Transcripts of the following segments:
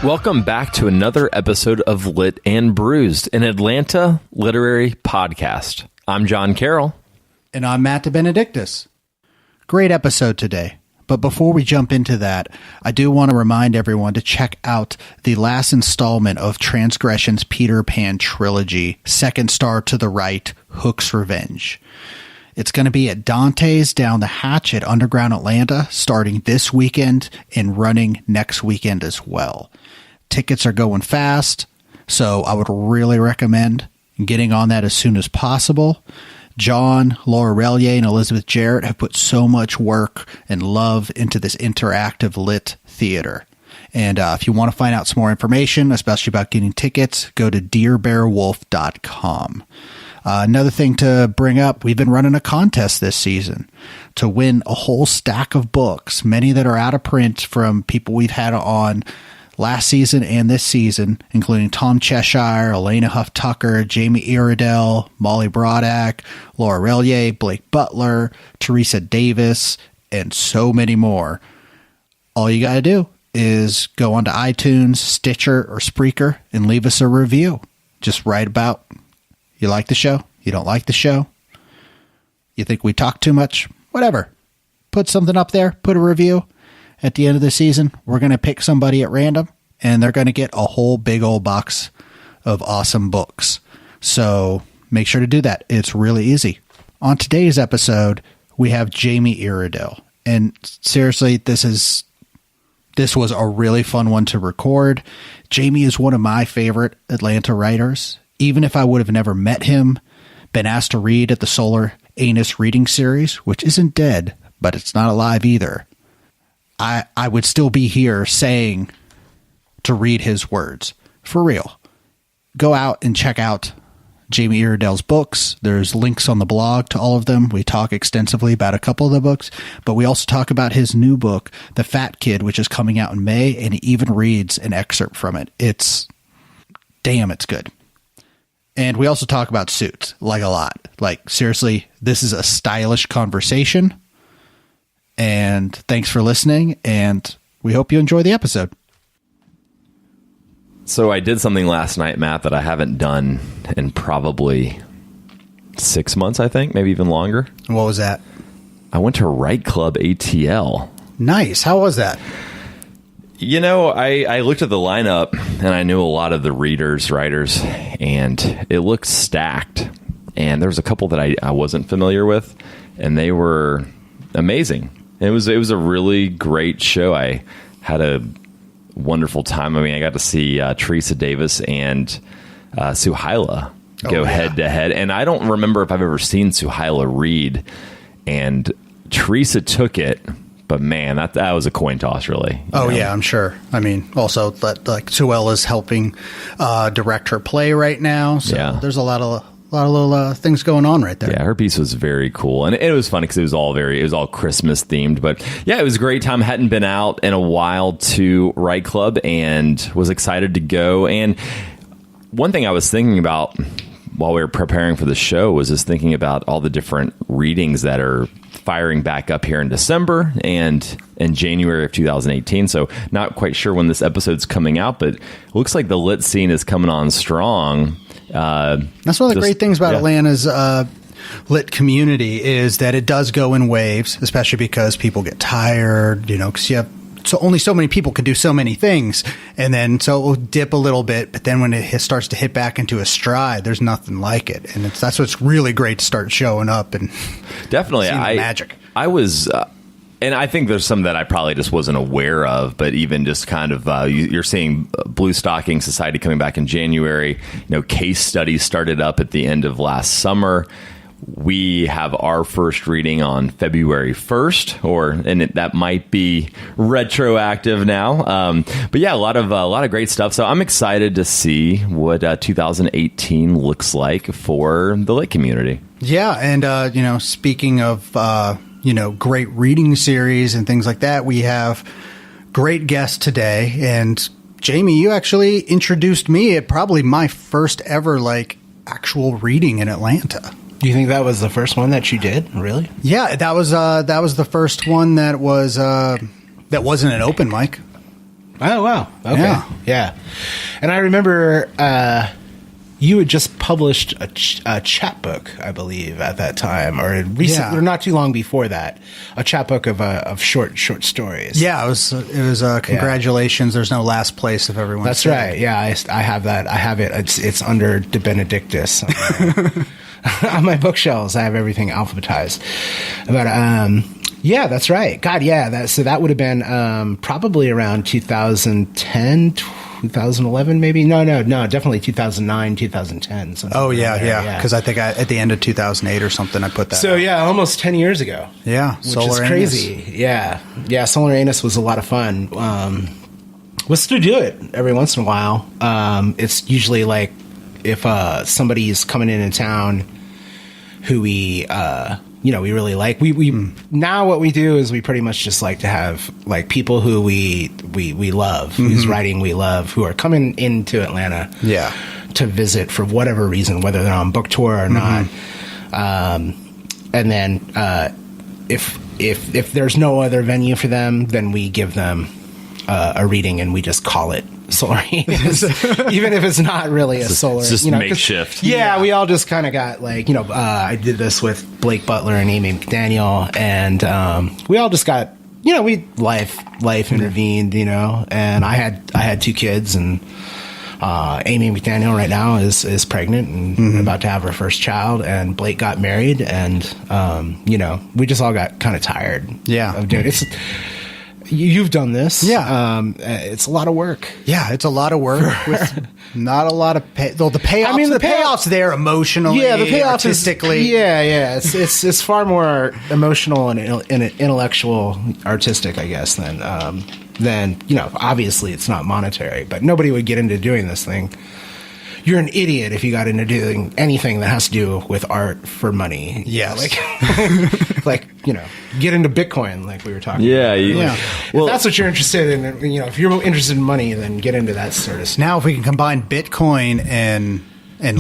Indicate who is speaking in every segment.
Speaker 1: Welcome back to another episode of Lit and Bruised, an Atlanta literary podcast. I'm John Carroll.
Speaker 2: And I'm Matt DeBenedictis. Great episode today. But before we jump into that, I do want to remind everyone to check out the last installment of Transgression's Peter Pan trilogy, Second Star to the Right, Hook's Revenge. It's going to be at Dante's Down the Hatch at Underground Atlanta, starting this weekend and running next weekend as well. Tickets are going fast, so I would really recommend getting on that as soon as possible. John, Laura Relier, and Elizabeth Jarrett have put so much work and love into this interactive lit theater. And if you want to find out some more information, especially about getting tickets, go to dearbearwolf.com. Another thing to bring up, we've been running a contest this season to win a whole stack of books, many that are out of print from people we've had on last season and this season, including Tom Cheshire, Elena Huff Tucker, Jamie-Iredell, Molly Brodak, Laura Relier, Blake Butler, Teresa Davis, and so many more. All you got to do is go onto iTunes, Stitcher, or Spreaker and leave us a review. Just write about you like the show, you don't like the show, you think we talk too much, whatever. Put something up there, put a review. At the end of the season, we're going to pick somebody at random, and they're going to get a whole big old box of awesome books. So make sure to do that. It's really easy. On today's episode, we have Jamie-Iredell. And seriously, this was a really fun one to record. Jamie is one of my favorite Atlanta writers. Even if I would have never met him, been asked to read at the Solar Anus reading series, which isn't dead, but it's not alive either, I would still be here saying to read his words. For real. Go out and check out Jamie-Iredell's books. There's links on the blog to all of them. We talk extensively about a couple of the books, but we also talk about his new book, The Fat Kid, which is coming out in May, and he even reads an excerpt from it. It's good. And we also talk about Suits, like a lot. Like, seriously, this is a stylish conversation. And thanks for listening, and we hope you enjoy the episode.
Speaker 1: So I did something last night, Matt, that I haven't done in probably 6 months, I think, maybe even longer.
Speaker 2: What was that?
Speaker 1: I went to Write Club ATL.
Speaker 2: Nice. How was that?
Speaker 1: You know, I looked at the lineup, and I knew a lot of the writers, and it looked stacked. And there was a couple that I wasn't familiar with, and they were amazing. It was a really great show. I had a wonderful time. I mean, I got to see Teresa Davis and Suhaila go head to head. And I don't remember if I've ever seen Suhaila read. And Teresa took it, but man, that was a coin toss, really.
Speaker 2: Oh, yeah, I'm sure. I mean, also, like Suhaila's helping direct her play right now. So yeah. There's a lot of little things going on right there.
Speaker 1: Yeah, her piece was very cool, and it was funny because it was all Christmas themed. But yeah, it was a great time. Hadn't been out in a while to Write Club, and was excited to go. And one thing I was thinking about while we were preparing for the show was just thinking about all the different readings that are firing back up here in December and in January of 2018. So not quite sure when this episode's coming out, but it looks like the lit scene is coming on strong.
Speaker 2: That's one of the great things about Atlanta's lit community is that it does go in waves, especially because people get tired, because you have only so many people can do so many things, and then so it will dip a little bit, but then when it starts to hit back into a stride, there's nothing like it, and that's what's really great to start showing up and
Speaker 1: definitely
Speaker 2: seeing the magic.
Speaker 1: I was. And I think there's some that I probably just wasn't aware of, but even just kind of, you're seeing Blue Stocking Society coming back in January. Case studies started up at the end of last summer. We have our first reading on February 1st, and that might be retroactive now. But yeah, a lot of great stuff. So I'm excited to see what 2018 looks like for the lit community.
Speaker 2: Yeah, and speaking of great reading series and things like that, we have great guests today. And Jamie, you actually introduced me at probably my first ever actual reading in Atlanta.
Speaker 3: Do you think that was the first one that you did? Really?
Speaker 2: Yeah, that was the first one that wasn't an open mic.
Speaker 3: Oh, wow. Okay. Yeah. And I remember you had just published a chapbook, I believe, at that time, or or not too long before that, a chapbook of short stories.
Speaker 2: Yeah, it was congratulations. There's no last place if everyone.
Speaker 3: That's right. Yeah, I have that. I have it. It's under De Benedictus on my bookshelves. I have everything alphabetized. But yeah, that's right. God, yeah. So that would have been probably around 2010. 2011 maybe? No, definitely 2009, 2010.
Speaker 2: Oh, yeah. Because I think at the end of 2008 or something, I put that
Speaker 3: So,
Speaker 2: out.
Speaker 3: yeah, almost 10 years ago.
Speaker 2: Yeah,
Speaker 3: which is crazy. Yeah. Yeah, Solar Anus was a lot of fun. We'll still do it every once in a while. It's usually like if somebody's coming into town who we really like. We now what we do is we pretty much just like to have like people who we love, whose writing we love, who are coming into Atlanta, to visit for whatever reason, whether they're on book tour or not. And then if there's no other venue for them, then we give them a reading and we just call it Solar Anus, even if it's not really a solar.
Speaker 1: It's just makeshift.
Speaker 3: Yeah, we all just kind of got like, I did this with Blake Butler and Amy McDaniel, and we all just got, life intervened, and I had 2 kids, and Amy McDaniel right now is pregnant and about to have her first child, and Blake got married, and we just all got kind of tired. Of doing it. You've done this.
Speaker 2: Yeah.
Speaker 3: It's a lot of work.
Speaker 2: Yeah, it's a lot of work with not a lot of pay. Though the payoffs, the payoffs there emotionally,
Speaker 3: the payoff
Speaker 2: artistically.
Speaker 3: It's far more emotional and intellectual, artistic, I guess, than obviously it's not monetary, but nobody would get into doing this thing. You're an idiot if you got into doing anything that has to do with art for money.
Speaker 2: Yeah,
Speaker 3: get into Bitcoin, like we were talking.
Speaker 1: Yeah,
Speaker 3: about. Well, if that's what you're interested in. If you're interested in money, then get into that sort of stuff.
Speaker 2: Now, if we can combine Bitcoin and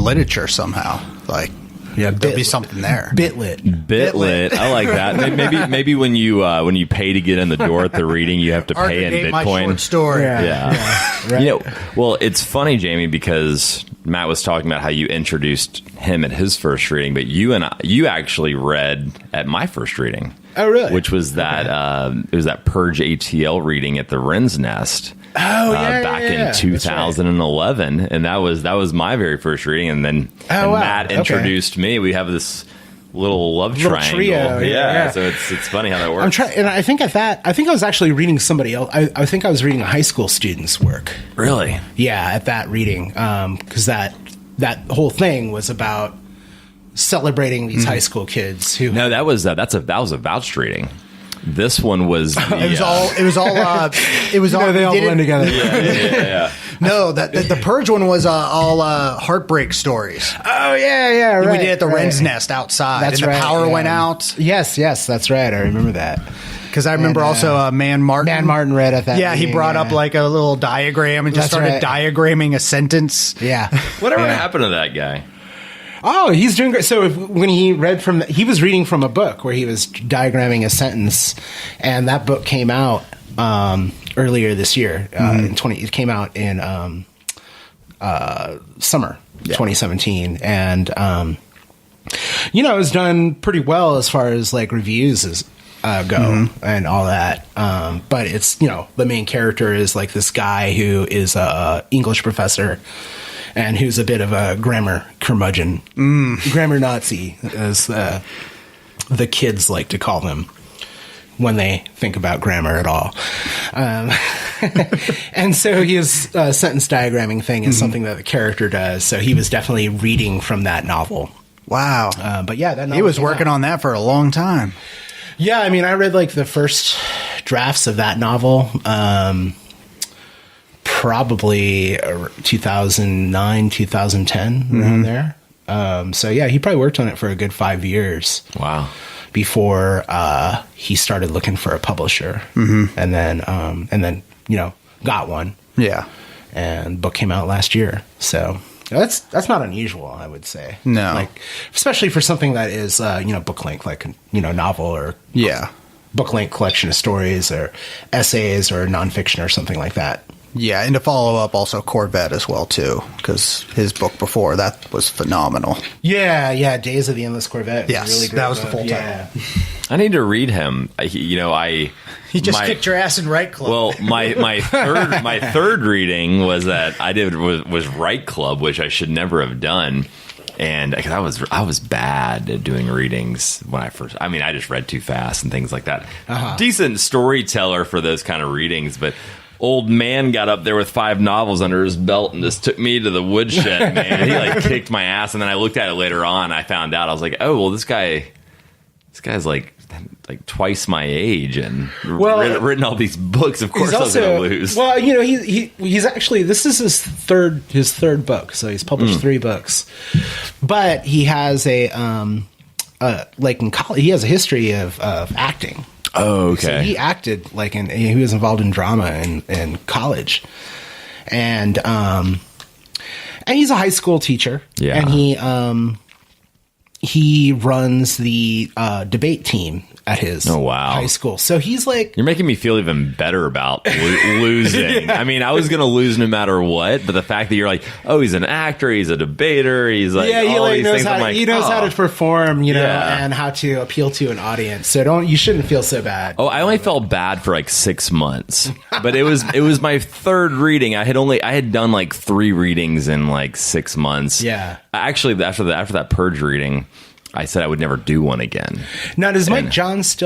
Speaker 2: literature somehow, there'll be something there.
Speaker 1: Bitlit. I like that. Maybe when you pay to get in the door at the reading, you have to pay in Bitcoin.
Speaker 2: My short story.
Speaker 1: Yeah. Right. Well, it's funny, Jamie, because Matt was talking about how you introduced him at his first reading, but you actually read at my first reading.
Speaker 3: Oh, really?
Speaker 1: Which was that it was that Purge ATL reading at the Wren's Nest. Back in 2011, and that was my very first reading, and then Matt introduced me. We have this little love triangle.
Speaker 3: Trio, yeah.
Speaker 1: So it's funny how that works.
Speaker 3: And I think I was actually reading somebody else. I think I was reading a high school student's work.
Speaker 1: Really?
Speaker 3: Yeah, at that reading, because that whole thing was about celebrating these high school kids who.
Speaker 1: No, that was a vouched reading. This one was.
Speaker 2: It was all.
Speaker 3: They all blend together.
Speaker 1: Yeah.
Speaker 2: No, the Purge one was all heartbreak stories.
Speaker 3: Oh yeah, right.
Speaker 2: We did at the Wren's Nest outside.
Speaker 3: That's
Speaker 2: and
Speaker 3: right.
Speaker 2: The power went out.
Speaker 3: Yes, that's right. I remember that.
Speaker 2: Because I remember also Man Martin
Speaker 3: read at that.
Speaker 2: Yeah,
Speaker 3: meeting,
Speaker 2: he brought up like a little diagram and just started diagramming a sentence.
Speaker 3: Yeah.
Speaker 1: Whatever happened to that guy?
Speaker 3: Oh, he's doing great. So when he read he was reading from a book where he was diagramming a sentence, and that book came out earlier this year. It came out in summer 2017, and it was done pretty well as far as like reviews go and all that. But it's the main character is like this guy who is a English professor. And who's a bit of a grammar curmudgeon, grammar Nazi, as the kids like to call them when they think about grammar at all. And so his sentence diagramming thing is something that the character does. So he was definitely reading from that novel.
Speaker 2: Wow.
Speaker 3: But yeah, that novel
Speaker 2: he was working on that for a long time.
Speaker 3: Yeah, I mean, I read like the first drafts of that novel. Probably 2009, 2010, around there. So yeah, he probably worked on it for a good 5 years.
Speaker 1: Wow.
Speaker 3: Before he started looking for a publisher, and then got one.
Speaker 2: Yeah,
Speaker 3: and book came out last year. So that's not unusual, I would say.
Speaker 2: No,
Speaker 3: like especially for something that is book length, like novel or book-length collection of stories or essays or nonfiction or something like that.
Speaker 2: Yeah, and to follow up, also Corvette as well, too, because his book before, that was phenomenal.
Speaker 3: Yeah, Days of the Endless Corvette.
Speaker 2: Yes,
Speaker 3: really great
Speaker 2: that was
Speaker 3: book.
Speaker 2: the full
Speaker 3: Yeah.
Speaker 2: title.
Speaker 1: I need to read him.
Speaker 2: He just kicked your ass in Right Club.
Speaker 1: Well, my third reading was that I did was Right Club, which I should never have done. And because I was bad at doing readings when I first. I mean, I just read too fast and things like that. Decent storyteller for those kind of readings, but old man got up there with 5 novels under his belt and just took me to the woodshed. Man, he like kicked my ass, and then I looked at it later on. I found out I was like, oh well, this guy's like twice my age and written all these books. Of course, I was going to lose.
Speaker 3: Well, he's actually, this is his third book, so he's published 3 books. But he has in college, he has a history of acting.
Speaker 1: Oh, okay.
Speaker 3: So he acted he was involved in drama in college, and he's a high school teacher.
Speaker 1: Yeah,
Speaker 3: and he runs the debate team at his high school. So he's like...
Speaker 1: You're making me feel even better about losing. Yeah. I mean, I was going to lose no matter what, but the fact that you're like, oh, he's an actor, he's a debater, he's like,
Speaker 3: he
Speaker 1: all these
Speaker 3: knows
Speaker 1: things.
Speaker 3: he knows how to perform, and how to appeal to an audience. So you shouldn't feel so bad.
Speaker 1: Oh, I only felt bad for like 6 months, but it was my third reading. I had done like 3 readings in like 6 months.
Speaker 3: Yeah.
Speaker 1: Actually, after that purge reading, I said I would never do one again.
Speaker 3: Now, does Mike Johns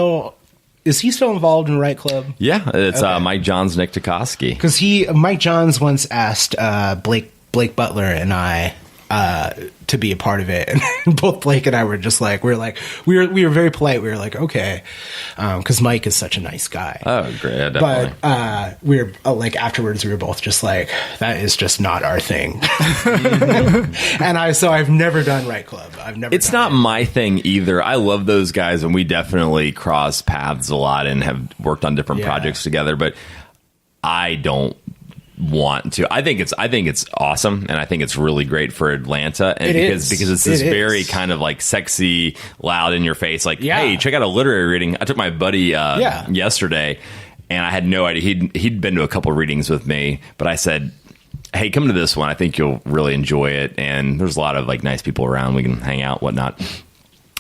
Speaker 3: is he still involved in Right Club?
Speaker 1: Yeah, it's okay. Mike Johns, Nick Tukoski.
Speaker 3: Because Mike Johns once asked Blake Butler and I to be a part of it, and both Blake and I were just like, we were very polite. We were like, okay, because Mike is such a nice guy.
Speaker 1: Oh, great, yeah, definitely.
Speaker 3: But we were afterwards, we were both just like, that is just not our thing. And I've never done Right Club. It's
Speaker 1: not my thing either. I love those guys, and we definitely cross paths a lot and have worked on different projects together. But I don't want to. I think it's awesome, and I think it's really great for Atlanta, and because it's this very kind of like sexy, loud in your face, like, hey, check out a literary reading. I took my buddy yesterday, and I had no idea he'd been to a couple readings with me, but I said, hey, come to this one. I think you'll really enjoy it, and there's a lot of like nice people around. We can hang out, whatnot.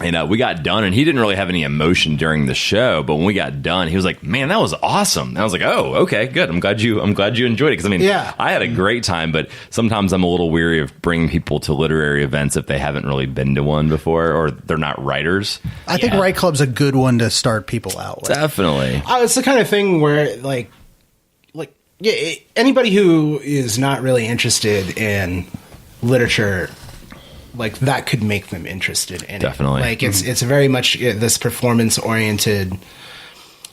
Speaker 1: And we got done, and he didn't really have any emotion during the show. But when we got done, he was like, "Man, that was awesome." And I was like, "Oh, okay, good. I'm glad you enjoyed it." Because I mean, I had a great time. But sometimes I'm a little weary of bringing people to literary events if they haven't really been to one before or they're not writers.
Speaker 2: I think Right Club's a good one to start people out with.
Speaker 1: Definitely.
Speaker 3: It's the kind of thing where anybody who is not really interested in literature, like, that could make them interested in
Speaker 1: Definitely.
Speaker 3: it. Like, it's very much this performance-oriented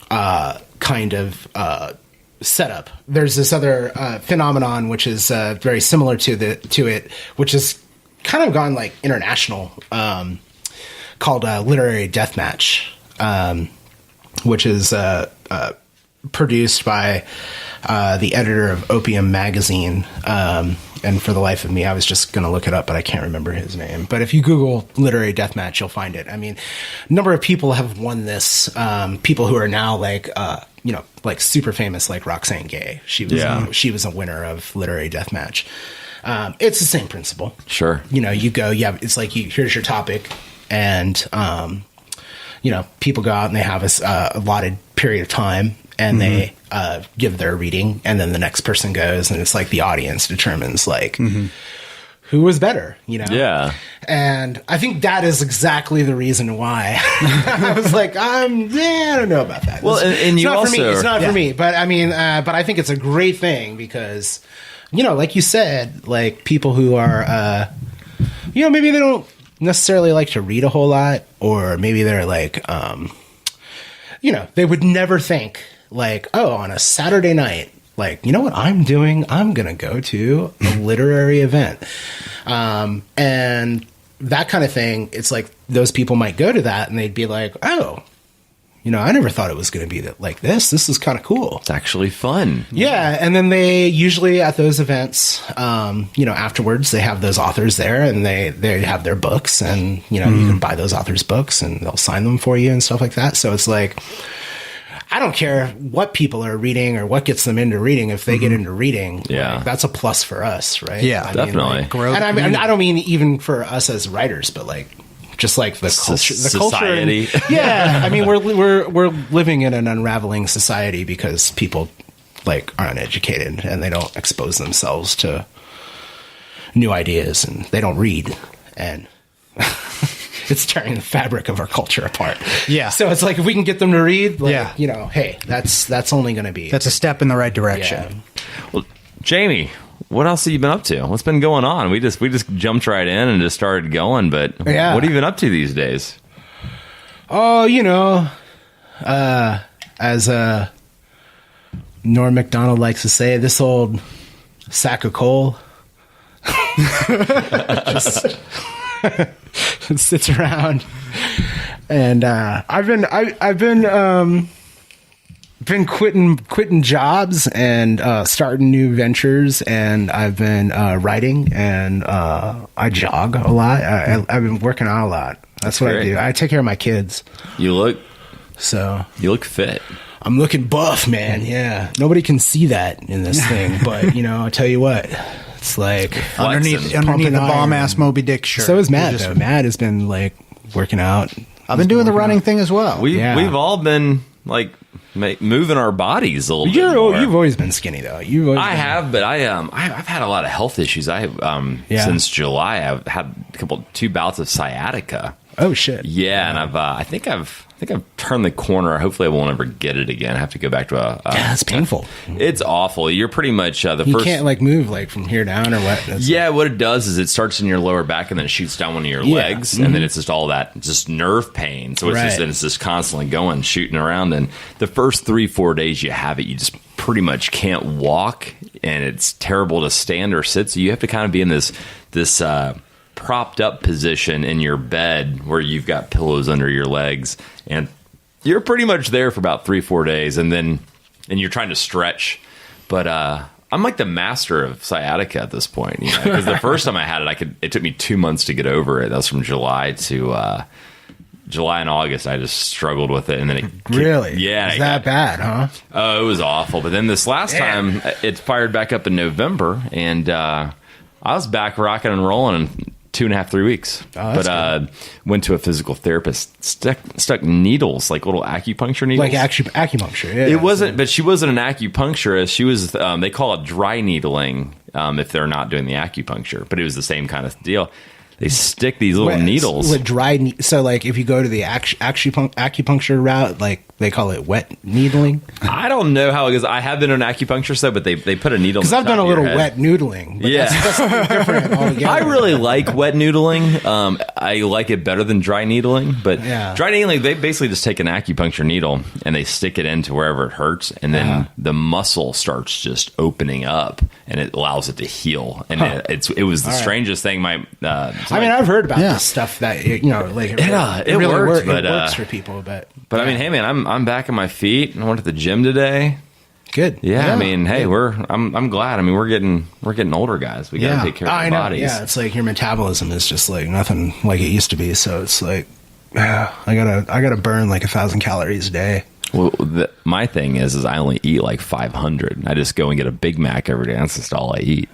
Speaker 3: kind of setup. There's this other phenomenon which is very similar to it, which has kind of gone like international, called Literary Deathmatch, which is produced by the editor of Opium Magazine. And for the life of me, I was just going to look it up, but I can't remember his name. But if you Google Literary Deathmatch, you'll find it. I mean, a number of people have won this. People who are now like super famous, like Roxane Gay. She was a winner of Literary Deathmatch. It's the same principle.
Speaker 1: Sure.
Speaker 3: You go, it's like, here's your topic, and people go out and they have a allotted period of time, and they give their reading, and then the next person goes, and it's like the audience determines who was better,
Speaker 1: Yeah.
Speaker 3: And I think that is exactly the reason why I was like, I don't know about that.
Speaker 1: Well, and you also,
Speaker 3: it's not for me, but I mean, but I think it's a great thing because, like you said, like people who are, maybe they don't necessarily like to read a whole lot, or maybe they're like, they would never think, like, oh, on a Saturday night, like, you know what I'm doing? I'm going to go to a literary event. And that kind of thing, it's like those people might go to that and they'd be like, oh, I never thought it was going to be like this. This is kind of cool.
Speaker 1: It's actually fun.
Speaker 3: Yeah. And then they usually at those events, afterwards they have those authors there, and they have their books, and, you can buy those authors' books and they'll sign them for you and stuff like that. So it's like, I don't care what people are reading or what gets them into reading. If they get into reading, like, that's a plus for us, right?
Speaker 2: Yeah,
Speaker 3: I
Speaker 1: definitely.
Speaker 3: Mean, like, and I don't mean even for us as writers, but like just like the culture,
Speaker 1: society.
Speaker 3: Yeah, I mean we're living in an unraveling society because people like are uneducated and they don't expose themselves to new ideas and they don't read, and it's tearing the fabric of our culture apart.
Speaker 2: Yeah.
Speaker 3: So it's like if we can get them to read, like, hey, that's only going to be
Speaker 2: That's a step in the right direction.
Speaker 3: Yeah.
Speaker 1: Well, Jamie, what else have you been up to? What's been going on? We just jumped right in and just started going, but what have you been up to these days?
Speaker 3: Oh, as Norm Macdonald likes to say, this old sack of coal just sits around, and I've been quitting jobs and starting new ventures, and I've been writing, and I jog a lot. I've been working out a lot. That's what
Speaker 1: great.
Speaker 3: I do. I take care of my kids.
Speaker 1: You look
Speaker 3: I'm
Speaker 1: fit.
Speaker 3: looking buff, man. Yeah, nobody can see that in this thing, but I tell you what, it's like
Speaker 2: Underneath the bomb ass Moby Dick shirt.
Speaker 3: So is Matt. Though. Matt has been like working out.
Speaker 2: I've been doing the running thing as well.
Speaker 1: We've all been like moving our bodies a little bit more.
Speaker 3: You've always been skinny though.
Speaker 1: I have, but I've had a lot of health issues. Since July I've had two bouts of sciatica.
Speaker 3: Oh shit.
Speaker 1: Yeah, and I think I've turned the corner. Hopefully I won't ever get it again. I have to go back to
Speaker 3: it's painful.
Speaker 1: It's awful. You're pretty much
Speaker 3: you can't like move like from here down or what?
Speaker 1: What it does is it starts in your lower back and then it shoots down one of your legs, and then it's just all that just nerve pain. So it's just constantly going, shooting around. And the first 3-4 days you have it, you just pretty much can't walk, and it's terrible to stand or sit. So you have to kind of be in this propped up position in your bed where you've got pillows under your legs, and you're pretty much there for about 3-4 days, and you're trying to stretch. But I'm like the master of sciatica at this point, because the first time I had it, it took me 2 months to get over it. That was from July and August. I just struggled with it, and then it
Speaker 3: really, it's that bad, huh?
Speaker 1: Oh, it was awful. But then this last time, it fired back up in November, and I was back rocking and rolling in 2.5-3 weeks. Went to a physical therapist, stuck needles, like little acupuncture needles,
Speaker 3: like acupuncture. Yeah,
Speaker 1: it wasn't, but she wasn't an acupuncturist. She was. They call it dry needling if they're not doing the acupuncture, but it was the same kind of deal. They stick these little needles.
Speaker 3: So, like, if you go to the acupuncture route, like, they call it wet needling?
Speaker 1: I don't know how it is. I have been an acupuncture set, but they put a needle in the top of your head.
Speaker 3: Because I've done a little wet noodling. But that's something different altogether.
Speaker 1: I really like wet noodling. I like it better than dry needling. But dry needling, they basically just take an acupuncture needle and they stick it into wherever it hurts. And then the muscle starts just opening up and it allows it to heal. And it was the strangest thing.
Speaker 3: I've heard about this stuff that, like, it really works. It works for people. But
Speaker 1: I mean, hey, man, I'm back on my feet. I went to the gym today.
Speaker 3: Good.
Speaker 1: Yeah, I mean, hey, I'm glad. I mean, we're getting older, guys. We got to take care of our bodies.
Speaker 3: Yeah, it's like your metabolism is just like nothing like it used to be. So it's like, I gotta burn like 1,000 calories a day.
Speaker 1: Well, my thing is I only eat like 500. I just go and get a Big Mac every day. That's just all I eat.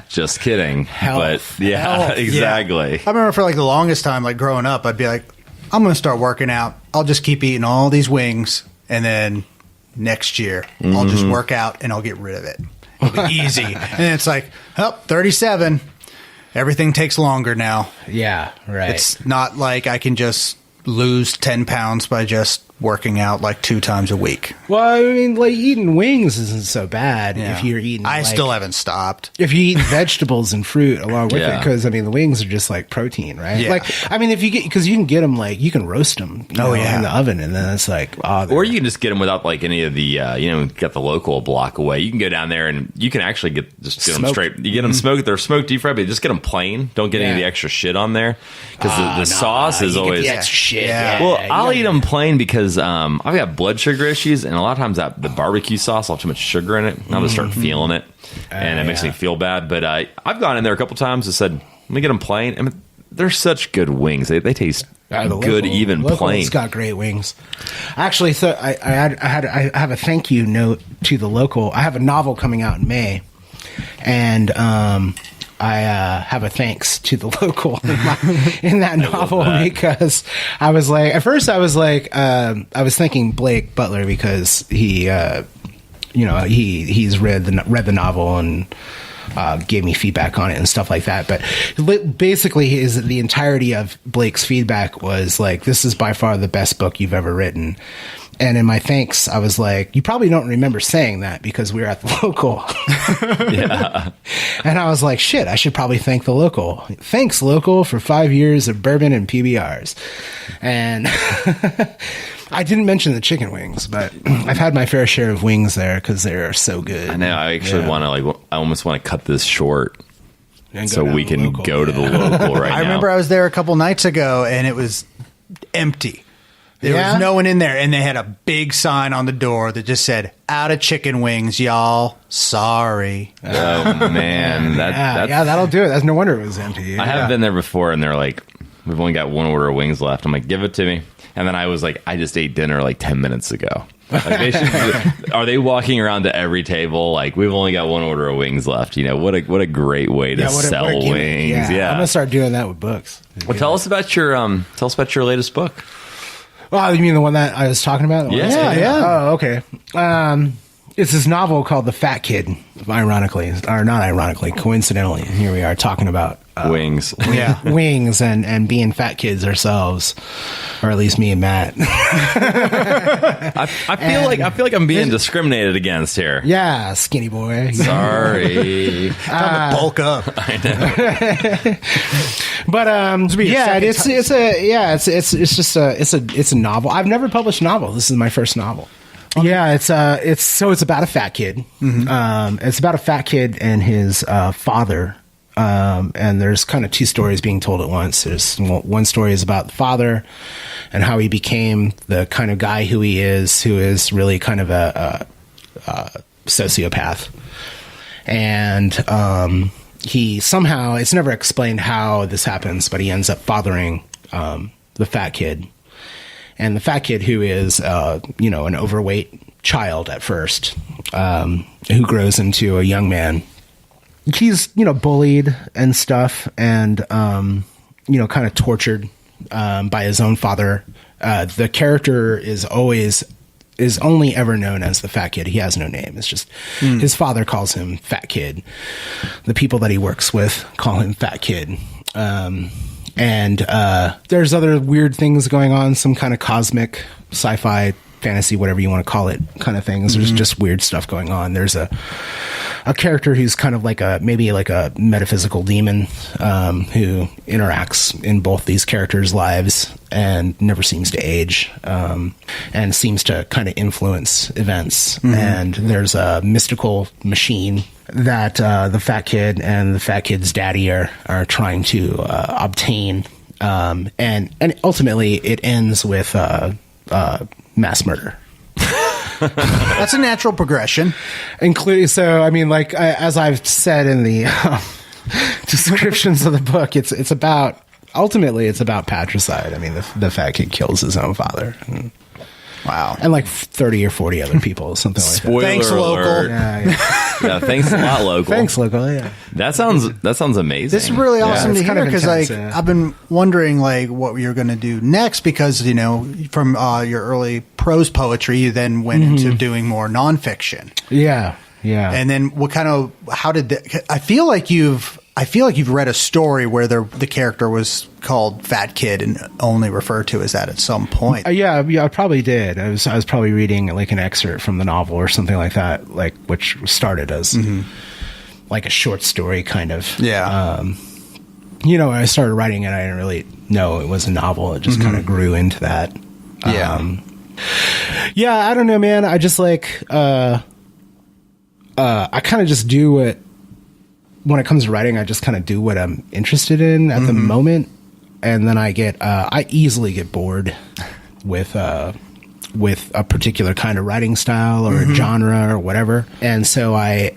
Speaker 1: Just kidding.
Speaker 2: Health.
Speaker 1: But yeah, exactly.
Speaker 2: Yeah. I remember for like the longest time, like growing up, I'd be like, I'm going to start working out. I'll just keep eating all these wings, and then next year I'll just work out and I'll get rid of it. It'll be easy. And it's like, 37. Everything takes longer now.
Speaker 3: Yeah, right.
Speaker 2: It's not like I can just lose 10 pounds by just working out like 2 times a week.
Speaker 3: Well, I mean, like, eating wings isn't so bad if you're eating.
Speaker 2: I still haven't stopped.
Speaker 3: If you eat vegetables and fruit along with it, because I mean, the wings are just like protein, right?
Speaker 2: Yeah.
Speaker 3: Like, I mean, if you get, because you can get them like you can roast them, in the oven, and then it's like,
Speaker 1: or you can just get them without like any of the, get the local block away. You can go down there and you can actually get them straight. You get them smoked. They're smoked deep fried, but just get them plain. Don't get any of the extra shit on there because the sauce is always
Speaker 3: get the extra shit.
Speaker 2: Yeah.
Speaker 1: Well, I'll eat them plain because I've got blood sugar issues, and a lot of times the barbecue sauce will have too much sugar in it. I'll just start feeling it, and it makes me feel bad. But I've gone in there a couple times and said, let me get them plain. I mean, they're such good wings. They taste good, even plain.
Speaker 3: It's got great wings. Actually, so I have a thank you note to the local. I have a novel coming out in May, and I have a thanks to the local in that novel because I was like, at first I was like, I was thinking Blake Butler because he, he's read the novel and gave me feedback on it and stuff like that. But basically, the entirety of Blake's feedback was like, "This is by far the best book you've ever written." And in my thanks, I was like, "You probably don't remember saying that because we were at the local."
Speaker 1: Yeah.
Speaker 3: And I was like, "Shit, I should probably thank the local. Thanks, local, for 5 years of bourbon and PBRs." And I didn't mention the chicken wings, but I've had my fair share of wings there because they're so good.
Speaker 1: I know. I actually want to I almost want to cut this short
Speaker 3: And
Speaker 1: so we can go to the local right now.
Speaker 2: I remember I was there a couple nights ago, and it was empty. There was no one in there, and they had a big sign on the door that just said, "Out of chicken wings, y'all. Sorry."
Speaker 1: Oh, man.
Speaker 3: That'll do it. That's no wonder it was empty.
Speaker 1: I have been there before, and they're like, "We've only got one order of wings left." I'm like, "Give it to me." And then I was like, "I just ate dinner like 10 minutes ago." Like are they walking around to every table like, "We've only got one order of wings left"? You know, what a great way to sell wings. Yeah.
Speaker 3: I'm gonna start doing that with books.
Speaker 1: Well, tell us about your latest book.
Speaker 3: Oh, you mean the one that I was talking about?
Speaker 1: Yeah.
Speaker 3: Oh, okay. It's this novel called The Fat Kid, ironically, or not ironically, coincidentally. Here we are talking about
Speaker 1: wings.
Speaker 3: Yeah, wings and being fat kids ourselves, or at least me and Matt.
Speaker 1: I feel like I'm being discriminated against here.
Speaker 3: Yeah, skinny boy.
Speaker 1: Sorry.
Speaker 2: Time to bulk up.
Speaker 1: I know.
Speaker 3: But it's a novel. I've never published a novel. This is my first novel. Okay. Yeah, it's about a fat kid. Mm-hmm. It's about a fat kid and his father. And there's kind of two stories being told at once. There's one story is about the father and how he became the kind of guy who is really kind of a sociopath. And he somehow, it's never explained how this happens, but he ends up fathering the fat kid. And the fat kid who is, an overweight child at first, who grows into a young man. He's, bullied and stuff and, kind of tortured by his own father. The character is only ever known as the fat kid. He has no name. It's just his father calls him Fat Kid. The people that he works with call him Fat Kid. And there's other weird things going on, some kind of cosmic sci-fi fantasy, whatever you want to call it, kind of things. There's just weird stuff going on. There's a character who's kind of maybe like a metaphysical demon who interacts in both these characters' lives and never seems to age and seems to kind of influence events. Mm-hmm. And there's a mystical machine that the fat kid and the fat kid's daddy are trying to obtain. And ultimately it ends with mass murder.
Speaker 2: That's a natural progression.
Speaker 3: As I've said in the descriptions of the book, it's about patricide. I mean, the fat kid kills his own father.
Speaker 2: Wow.
Speaker 3: And like 30 or 40 other people, something like
Speaker 1: Spoiler
Speaker 3: that.
Speaker 2: Thanks,
Speaker 1: alert.
Speaker 2: local.
Speaker 1: Yeah, thanks a lot, local.
Speaker 3: Thanks, local, yeah.
Speaker 1: That sounds amazing.
Speaker 2: This is really awesome to hear because
Speaker 3: intense,
Speaker 2: I've been wondering what you're going to do next because, from your early prose poetry, you then went into doing more nonfiction.
Speaker 3: Yeah. Yeah.
Speaker 2: And then I feel like you've read a story where the character was called Fat Kid and only referred to as that at some point.
Speaker 3: Yeah, I probably did. I was probably reading like an excerpt from the novel or something like that, which started as like a short story kind of.
Speaker 2: Yeah.
Speaker 3: When I started writing it, I didn't really know it was a novel. It just kind of grew into that.
Speaker 2: Yeah.
Speaker 3: Yeah, I don't know, man. I just I kind of just do what. When it comes to writing, I just kind of do what I'm interested in at the moment, and then I easily get bored with a particular kind of writing style or a genre or whatever. And so my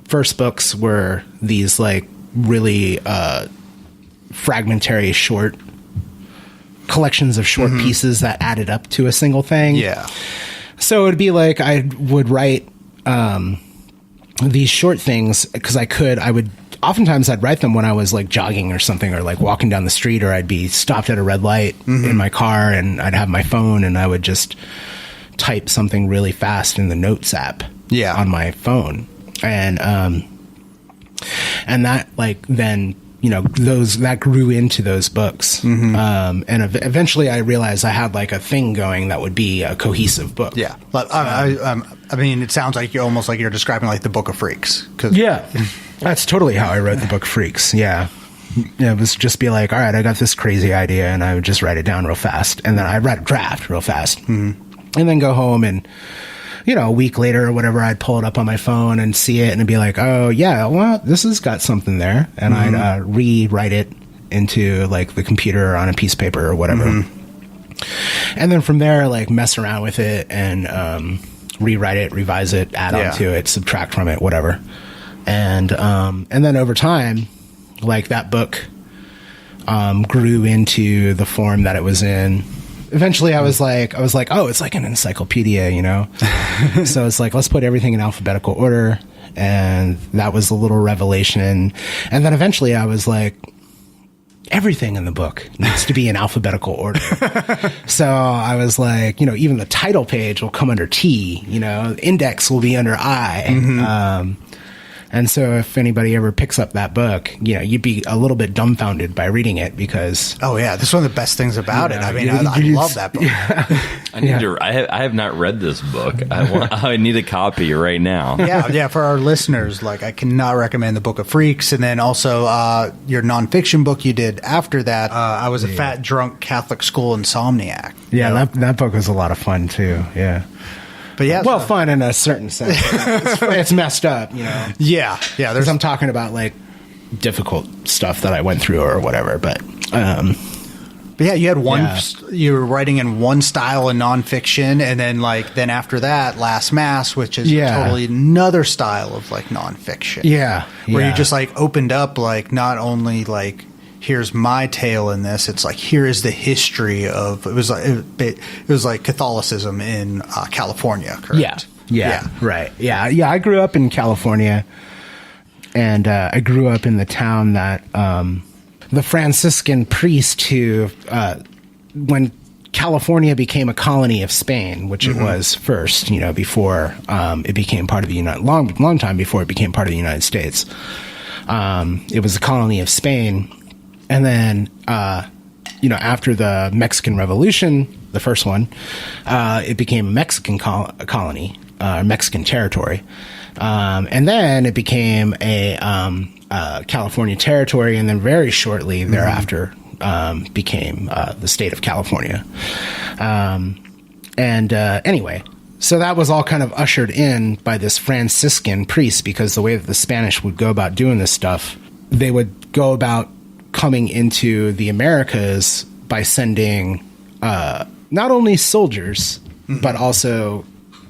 Speaker 3: first books were these like really fragmentary short collections of short pieces that added up to a single thing.
Speaker 2: Yeah.
Speaker 3: So it would be like I would write these short things because oftentimes I'd write them when I was like jogging or something, or like walking down the street, or I'd be stopped at a red light in my car, and I'd have my phone and I would just type something really fast in the notes app on my phone. And that like then, that grew into those books. And eventually I realized I had like a thing going that would be a cohesive book.
Speaker 2: Yeah. But I mean, it sounds like you're almost like you're describing like the Book of Freaks.
Speaker 3: Yeah. That's totally how I wrote the Book of Freaks. Yeah. It was just be like, all right, I got this crazy idea, and I would just write it down real fast. And then I'd write a draft real fast. And then go home, and, a week later or whatever, I'd pull it up on my phone and see it and be like, oh, yeah, well, this has got something there. And I'd rewrite it into like the computer or on a piece of paper or whatever. And then from there, like mess around with it and rewrite it, revise it, add on to it, subtract from it, whatever. And then over time, like that book grew into the form that it was in. Eventually I was like, oh, it's like an encyclopedia, So it's like, let's put everything in alphabetical order. And that was a little revelation. And then eventually I was like, everything in the book needs to be in alphabetical order. So I was like, even the title page will come under T, the index will be under I. And so if anybody ever picks up that book, you'd be a little bit dumbfounded by reading it because...
Speaker 2: Oh, yeah. This is one of the best things about it. I mean, I love that book.
Speaker 1: Yeah. I have not read this book. I need a copy right now.
Speaker 2: Yeah. For our listeners, like I cannot recommend the Book of Freaks. And then also your nonfiction book you did after that. I was a fat, drunk Catholic school insomniac.
Speaker 3: Yeah, that book was a lot of fun too. Yeah.
Speaker 2: But yeah,
Speaker 3: well, fun in a certain sense. It's messed up,
Speaker 2: Yeah.
Speaker 3: There's I'm talking about like difficult stuff that I went through or whatever. But
Speaker 2: yeah, you had one. You were writing in one style in nonfiction, and then after that, Last Mass, which is totally another style of like nonfiction.
Speaker 3: Yeah,
Speaker 2: where you just like opened up like not only like, here's my tale in this. It's like, here is the history of, it was like Catholicism in California, correct?
Speaker 3: Yeah. Right. Yeah. I grew up in California, and I grew up in the town that the Franciscan priest who, when California became a colony of Spain, which it was first, before it became part of the long time before it became part of the United States. It was a colony of Spain. And then, after the Mexican Revolution, the first one, it became a Mexican colony, Mexican territory. And then it became a California territory, and then very shortly thereafter became the state of California. Anyway, so that was all kind of ushered in by this Franciscan priest, because the way that the Spanish would go about doing this stuff, they would go about coming into the Americas by sending not only soldiers but also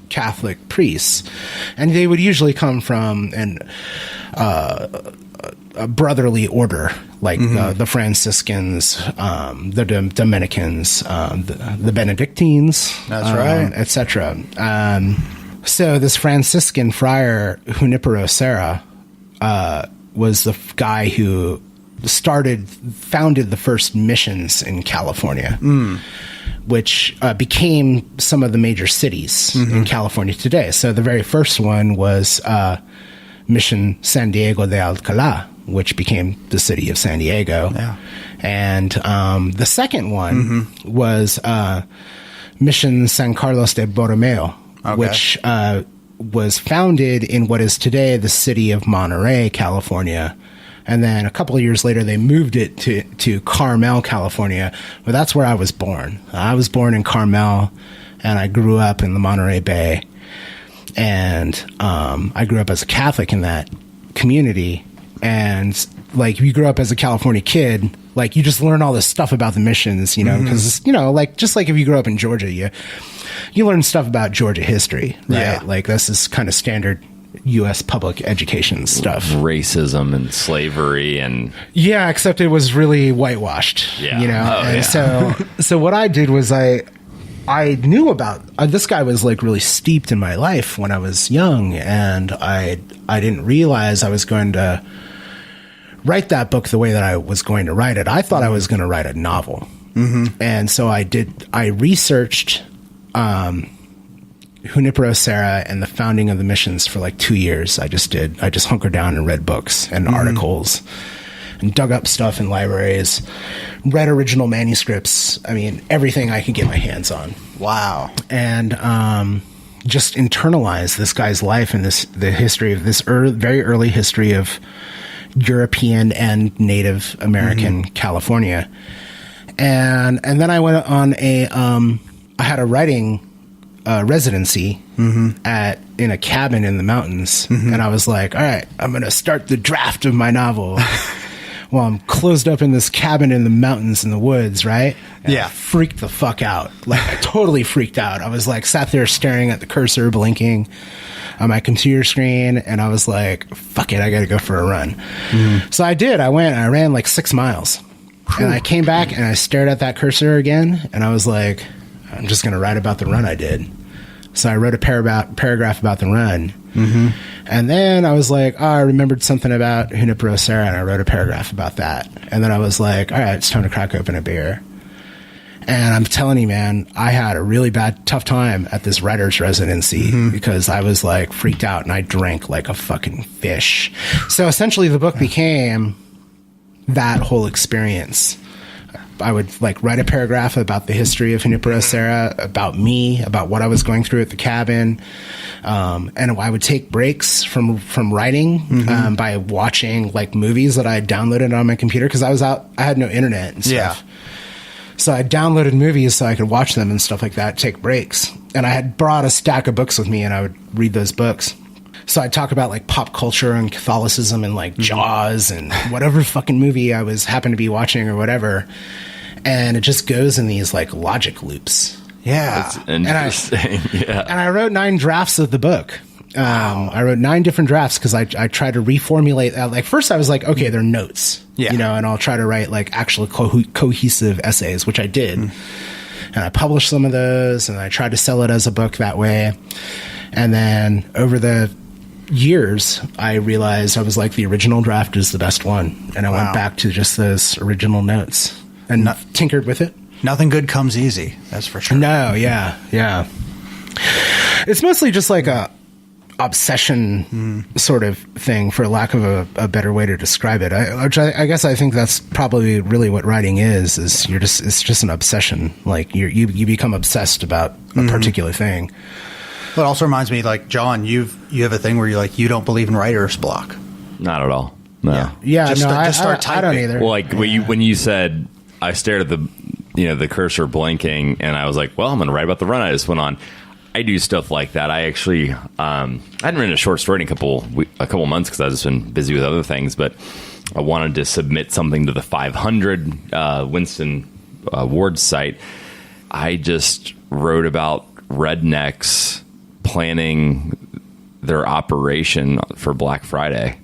Speaker 3: Catholic priests, and they would usually come from a brotherly order, like the Franciscans, the Dominicans, the Benedictines,
Speaker 2: that's right,
Speaker 3: etc. So this Franciscan friar Junipero Serra was the guy who founded the first missions in California, which became some of the major cities in California today. So the very first one was Mission San Diego de Alcalá, which became the city of San Diego. Yeah. And the second one was Mission San Carlos de Borromeo, which was founded in what is today the city of Monterey, California. And then a couple of years later, they moved it to Carmel, California. But that's where I was born. I was born in Carmel, and I grew up in the Monterey Bay. And I grew up as a Catholic in that community. And like, if you grew up as a California kid, like, you just learn all this stuff about the missions, because like, just like if you grew up in Georgia, you learn stuff about Georgia history, right? Yeah. Like, this is kind of standard U.S. public education stuff.
Speaker 1: Racism and slavery and...
Speaker 3: Yeah, except it was really whitewashed,
Speaker 1: Yeah.
Speaker 3: you know?
Speaker 1: Oh,
Speaker 3: and
Speaker 1: yeah.
Speaker 3: so what I did was I knew about... this guy was like really steeped in my life when I was young, and I didn't realize I was going to write that book the way that I was going to write it. I thought I was going to write a novel. Mm-hmm. And so I researched Junipero Serra and the founding of the missions for like 2 years. I just hunkered down and read books and articles and dug up stuff in libraries, read original manuscripts. I mean, everything I could get my hands on.
Speaker 2: Wow.
Speaker 3: And just internalized this guy's life and the history of this very early history of European and Native American California. And then I went on I had a writing residency in a cabin in the mountains. And I was like, all right, I'm going to start the draft of my novel. Well, I'm closed up in this cabin in the mountains in the woods, right? And I freaked the fuck out. Like, I totally freaked out. I was like, sat there staring at the cursor, blinking on my computer screen, and I was like, fuck it, I gotta go for a run. So I did. I ran like 6 miles. And I came back and I stared at that cursor again, and I was like, I'm just gonna write about the run I did. So I wrote a paragraph about the run. And then I was like, I remembered something about Junipero Serra, and I wrote a paragraph about that. And then I was like, all right, it's time to crack open a beer. And I'm telling you, man, I had a really tough time at this writer's residency because I was like freaked out and I drank like a fucking fish. So essentially the book became that whole experience. I would like write a paragraph about the history of Junipero Serra, about me, about what I was going through at the cabin. And I would take breaks from writing by watching like movies that I had downloaded on my computer because I was out. I had no internet and stuff. Yeah. So I downloaded movies so I could watch them and stuff like that, take breaks. And I had brought a stack of books with me and I would read those books. So I'd talk about like pop culture and Catholicism and like Jaws and whatever fucking movie I happened to be watching or whatever. And it just goes in these like logic loops.
Speaker 2: Yeah.
Speaker 1: That's interesting.
Speaker 3: And I wrote 9 drafts of the book. I wrote 9 different drafts because I tried to reformulate. Like first I was like, okay, they're notes, you know, and I'll try to write like actual cohesive essays, which I did. And I published some of those and I tried to sell it as a book that way. And then over the years, I realized I was like, the original draft is the best one. And I went back to just those original notes and tinkered with it.
Speaker 2: Nothing good comes easy. That's for sure.
Speaker 3: No. Yeah. It's mostly just like a obsession sort of thing, for lack of a better way to describe it. I guess I think that's probably really what writing is it's just an obsession. Like you become obsessed about a particular thing.
Speaker 2: But it also reminds me, like, John, you have a thing where you don't believe in writer's block.
Speaker 1: Not at all. No.
Speaker 3: Yeah.
Speaker 2: Just start typing.
Speaker 3: I don't either.
Speaker 1: Well, like when you said, I stared at the cursor blinking, and I was like, well, I'm going to write about the run I just went on. I do stuff like that. I actually, I hadn't written a short story in a couple months because I've just been busy with other things, but I wanted to submit something to the 500 Winston Ward's site. I just wrote about rednecks planning their operation for Black Friday.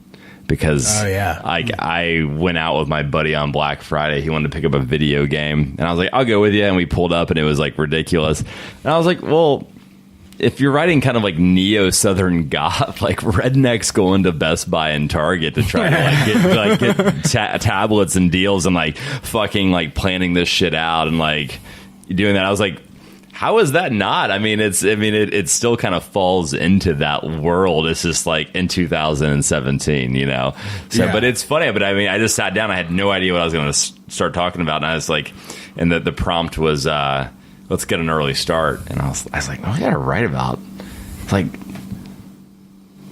Speaker 1: Because I went out with my buddy on Black Friday. He wanted to pick up a video game. And I was like, I'll go with you. And we pulled up and it was like ridiculous. And I was like, well, if you're writing kind of like neo-Southern goth, like rednecks going to Best Buy and Target to try to get tablets and deals and like fucking like planning this shit out and like doing that. I was like, how is that not? I mean, it still kind of falls into that world. It's just like in 2017, you know? So, but it's funny. But I mean, I just sat down. I had no idea what I was going to start talking about. And I was like, and the prompt was, let's get an early start. And I was like, oh, I got to write about like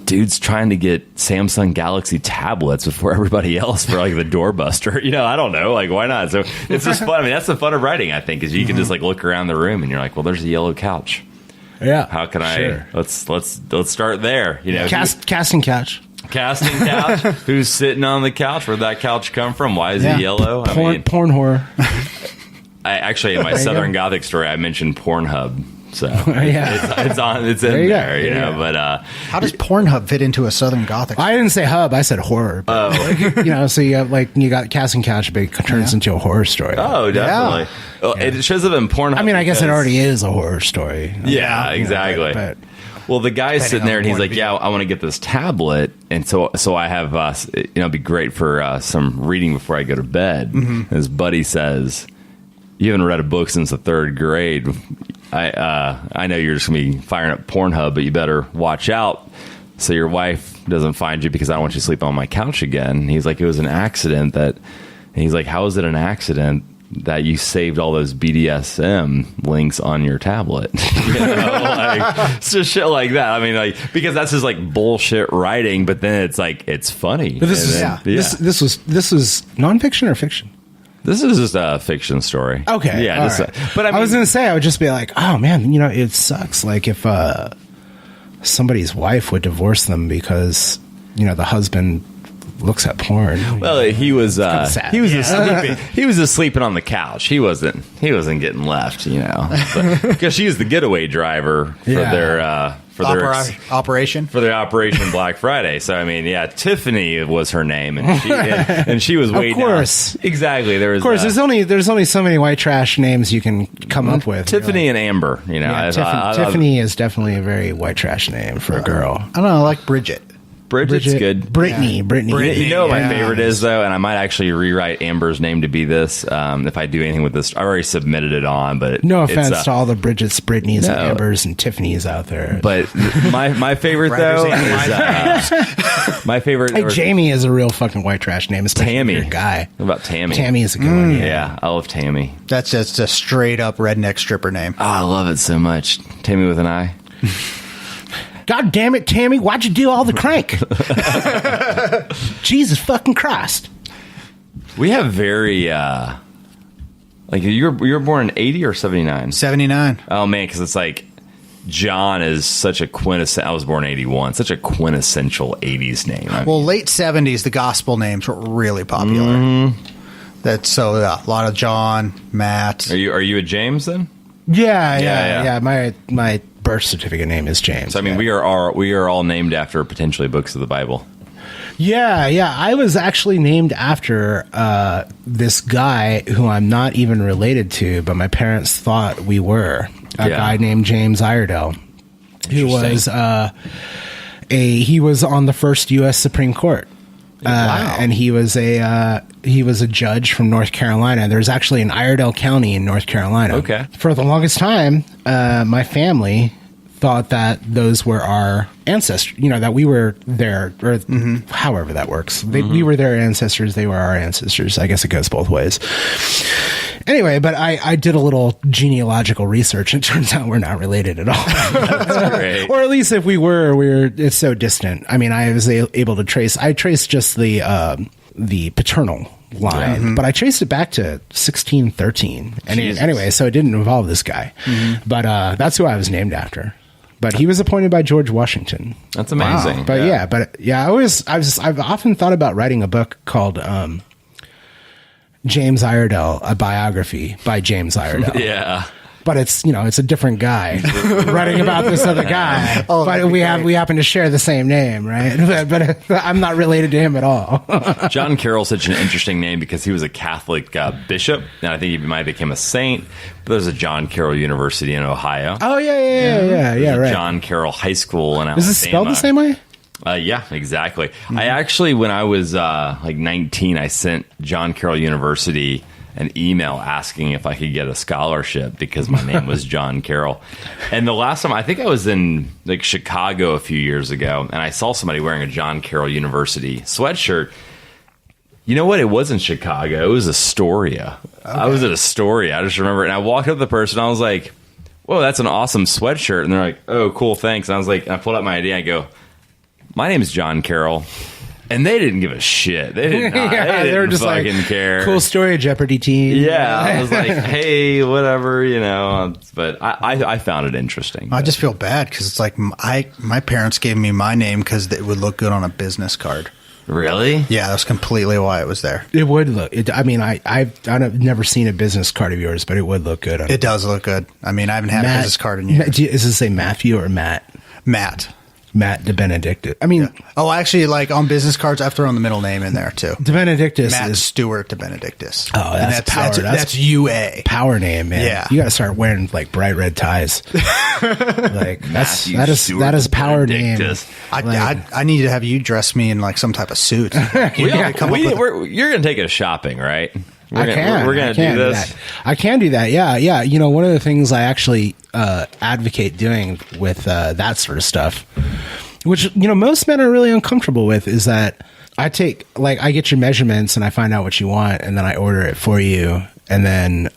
Speaker 1: dudes trying to get Samsung Galaxy tablets before everybody else for like the doorbuster. You know, I don't know. Like, why not? So it's just fun. I mean, that's the fun of writing, I think, is you can just like look around the room and you're like, well, there's a yellow couch.
Speaker 3: Yeah.
Speaker 1: How can I? Let's start there. You know,
Speaker 3: casting couch.
Speaker 1: Casting couch. Who's sitting on the couch? Where'd that couch come from? Why is it yellow?
Speaker 3: Porn horror.
Speaker 1: I actually, in my Southern Gothic story, I mentioned Pornhub So
Speaker 3: Yeah.
Speaker 1: it's in there, you know. But
Speaker 2: how does Pornhub fit into a Southern Gothic?
Speaker 3: I didn't say hub, I said horror. But, you know, so you have you got Cass and Couch, but it turns into a horror story.
Speaker 1: Oh, definitely. Well, it shows up in Pornhub.
Speaker 3: I mean, I guess it already is a horror story.
Speaker 1: Yeah, exactly.
Speaker 3: But
Speaker 1: well, the guy's sitting there and he's like, "Yeah, I want to get this tablet," and so I have, it'd be great for some reading before I go to bed. Mm-hmm. His buddy says, "You haven't read a book since the 3rd grade. I know you're just gonna be firing up Pornhub, but you better watch out so your wife doesn't find you because I don't want you to sleep on my couch again." And he's like, "It was an accident that." And he's like, "How is it an accident that you saved all those BDSM links on your tablet?" You know, it's just shit like that. I mean, because that's just bullshit writing, but then it's funny.
Speaker 3: But this was nonfiction or fiction?
Speaker 1: This is just a fiction story.
Speaker 3: Okay.
Speaker 1: Yeah.
Speaker 3: Right.
Speaker 1: But I
Speaker 3: was going to say, I would just be like, oh man, you know, it sucks. Like if somebody's wife would divorce them because, you know, the husband looks at porn.
Speaker 1: Well, he was sleeping on the couch. He wasn't getting left, you know, because she was the getaway driver for their
Speaker 2: Operation
Speaker 1: Black Friday. So I mean, yeah, Tiffany was her name, and she was waiting.
Speaker 3: Of course,
Speaker 1: exactly.
Speaker 3: There's only so many white trash names you can come up with.
Speaker 1: Tiffany and Amber, you know.
Speaker 3: Yeah, Tiffany is definitely a very white trash name for a girl.
Speaker 2: I don't know. I like Bridget.
Speaker 1: Bridget's good.
Speaker 3: Brittany.
Speaker 1: You know what my favorite is, though? And I might actually rewrite Amber's name to be this if I do anything with this. I already submitted it on, but
Speaker 3: no offense to all the Bridgets, Brittany's, and Ambers, and Tiffany's out there.
Speaker 1: But my favorite, though, is my favorite.
Speaker 3: Hey, Jamie is a real fucking white trash name.
Speaker 1: Tammy.
Speaker 3: Your guy.
Speaker 1: What about Tammy?
Speaker 3: Tammy is a good one.
Speaker 1: Yeah, I love Tammy.
Speaker 2: That's just a straight up redneck stripper name.
Speaker 1: Oh, I love it so much. Tammy with an I.
Speaker 3: God damn it, Tammy! Why'd you do all the crank? Jesus fucking Christ!
Speaker 1: We have very you were born in 80 or 79?
Speaker 2: 79.
Speaker 1: Oh man, because it's like John is such a quintessential. I was born in 81. Such a quintessential 80s name.
Speaker 2: Late 70s, the gospel names were really popular. Mm-hmm. A lot of John, Matt.
Speaker 1: Are you a James then?
Speaker 3: Yeah. My birth certificate name is James.
Speaker 1: So I mean, we are all named after potentially books of the Bible.
Speaker 3: Yeah. I was actually named after this guy who I'm not even related to, but my parents thought we were. A guy named James-Iredell, who was he was on the first U.S. Supreme Court.
Speaker 1: Wow.
Speaker 3: And he was a judge from North Carolina. There's actually an Iredell County in North Carolina.
Speaker 1: Okay.
Speaker 3: For the longest time, my family thought that those were our ancestors. You know, that we were their, or however that works. We were their ancestors. They were our ancestors. I guess it goes both ways. Anyway, but I did a little genealogical research, and it turns out we're not related at all.
Speaker 1: That's great.
Speaker 3: Or at least if we were, it's so distant. I mean, I was able to trace just the paternal line, but I traced it back to 1613. Anyway, so it didn't involve this guy. But that's who I was named after. But he was appointed by George Washington.
Speaker 1: That's amazing.
Speaker 3: Wow. But I've often thought about writing a book called James Iredell, a biography by James Iredell.
Speaker 1: Yeah.
Speaker 3: But it's a different guy writing about this other guy. But we happen to share the same name, right? But I'm not related to him at all.
Speaker 1: John Carroll's such an interesting name because he was a Catholic bishop, and I think he might have become a saint. But there's a John Carroll University in Ohio.
Speaker 3: Oh yeah, right.
Speaker 1: John Carroll High School in Alabama.
Speaker 3: Is this spelled the same way?
Speaker 1: Yeah, exactly. I actually, when I was 19, I sent John Carroll University an email asking if I could get a scholarship because my name was John Carroll. And the last time, I think I was in Chicago a few years ago, and I saw somebody wearing a John Carroll University sweatshirt. You know what? It wasn't Chicago. It was Astoria. Okay. I was at Astoria. I just remember it. And I walked up to the person. I was like, whoa, that's an awesome sweatshirt. And they're like, oh, cool, thanks. And I was like, I pulled out my ID. I go, my name's John Carroll. And they didn't give a shit. They didn't. They were just fucking care.
Speaker 3: Cool story, Jeopardy team.
Speaker 1: Yeah, I was like, hey, whatever, you know. But I found it interesting.
Speaker 2: I just feel bad because it's like my parents gave me my name because it would look good on a business card.
Speaker 1: Really?
Speaker 2: Yeah, that's completely why it was there.
Speaker 3: It would look. I've never seen a business card of yours, but it would look good.
Speaker 2: It does look good. I mean, I haven't had a business card in years.
Speaker 3: Is it say Matthew or Matt? Matt De Benedictus. I mean,
Speaker 2: oh, actually, like on business cards, I've thrown the middle name in there too.
Speaker 3: De Benedictus
Speaker 2: Matt
Speaker 3: is
Speaker 2: Stewart De Benedictus.
Speaker 3: Oh, that's
Speaker 2: UA
Speaker 3: power name, man.
Speaker 2: Yeah,
Speaker 3: you got to start wearing like bright red ties. Like that is power name.
Speaker 2: I need to have you dress me in like some type of suit.
Speaker 1: You're gonna take us shopping, right? We're gonna do this.
Speaker 3: I can do that. Yeah. You know, one of the things I actually advocate doing with that sort of stuff, which, you know, most men are really uncomfortable with, is that I get your measurements and I find out what you want, and then I order it for you, and then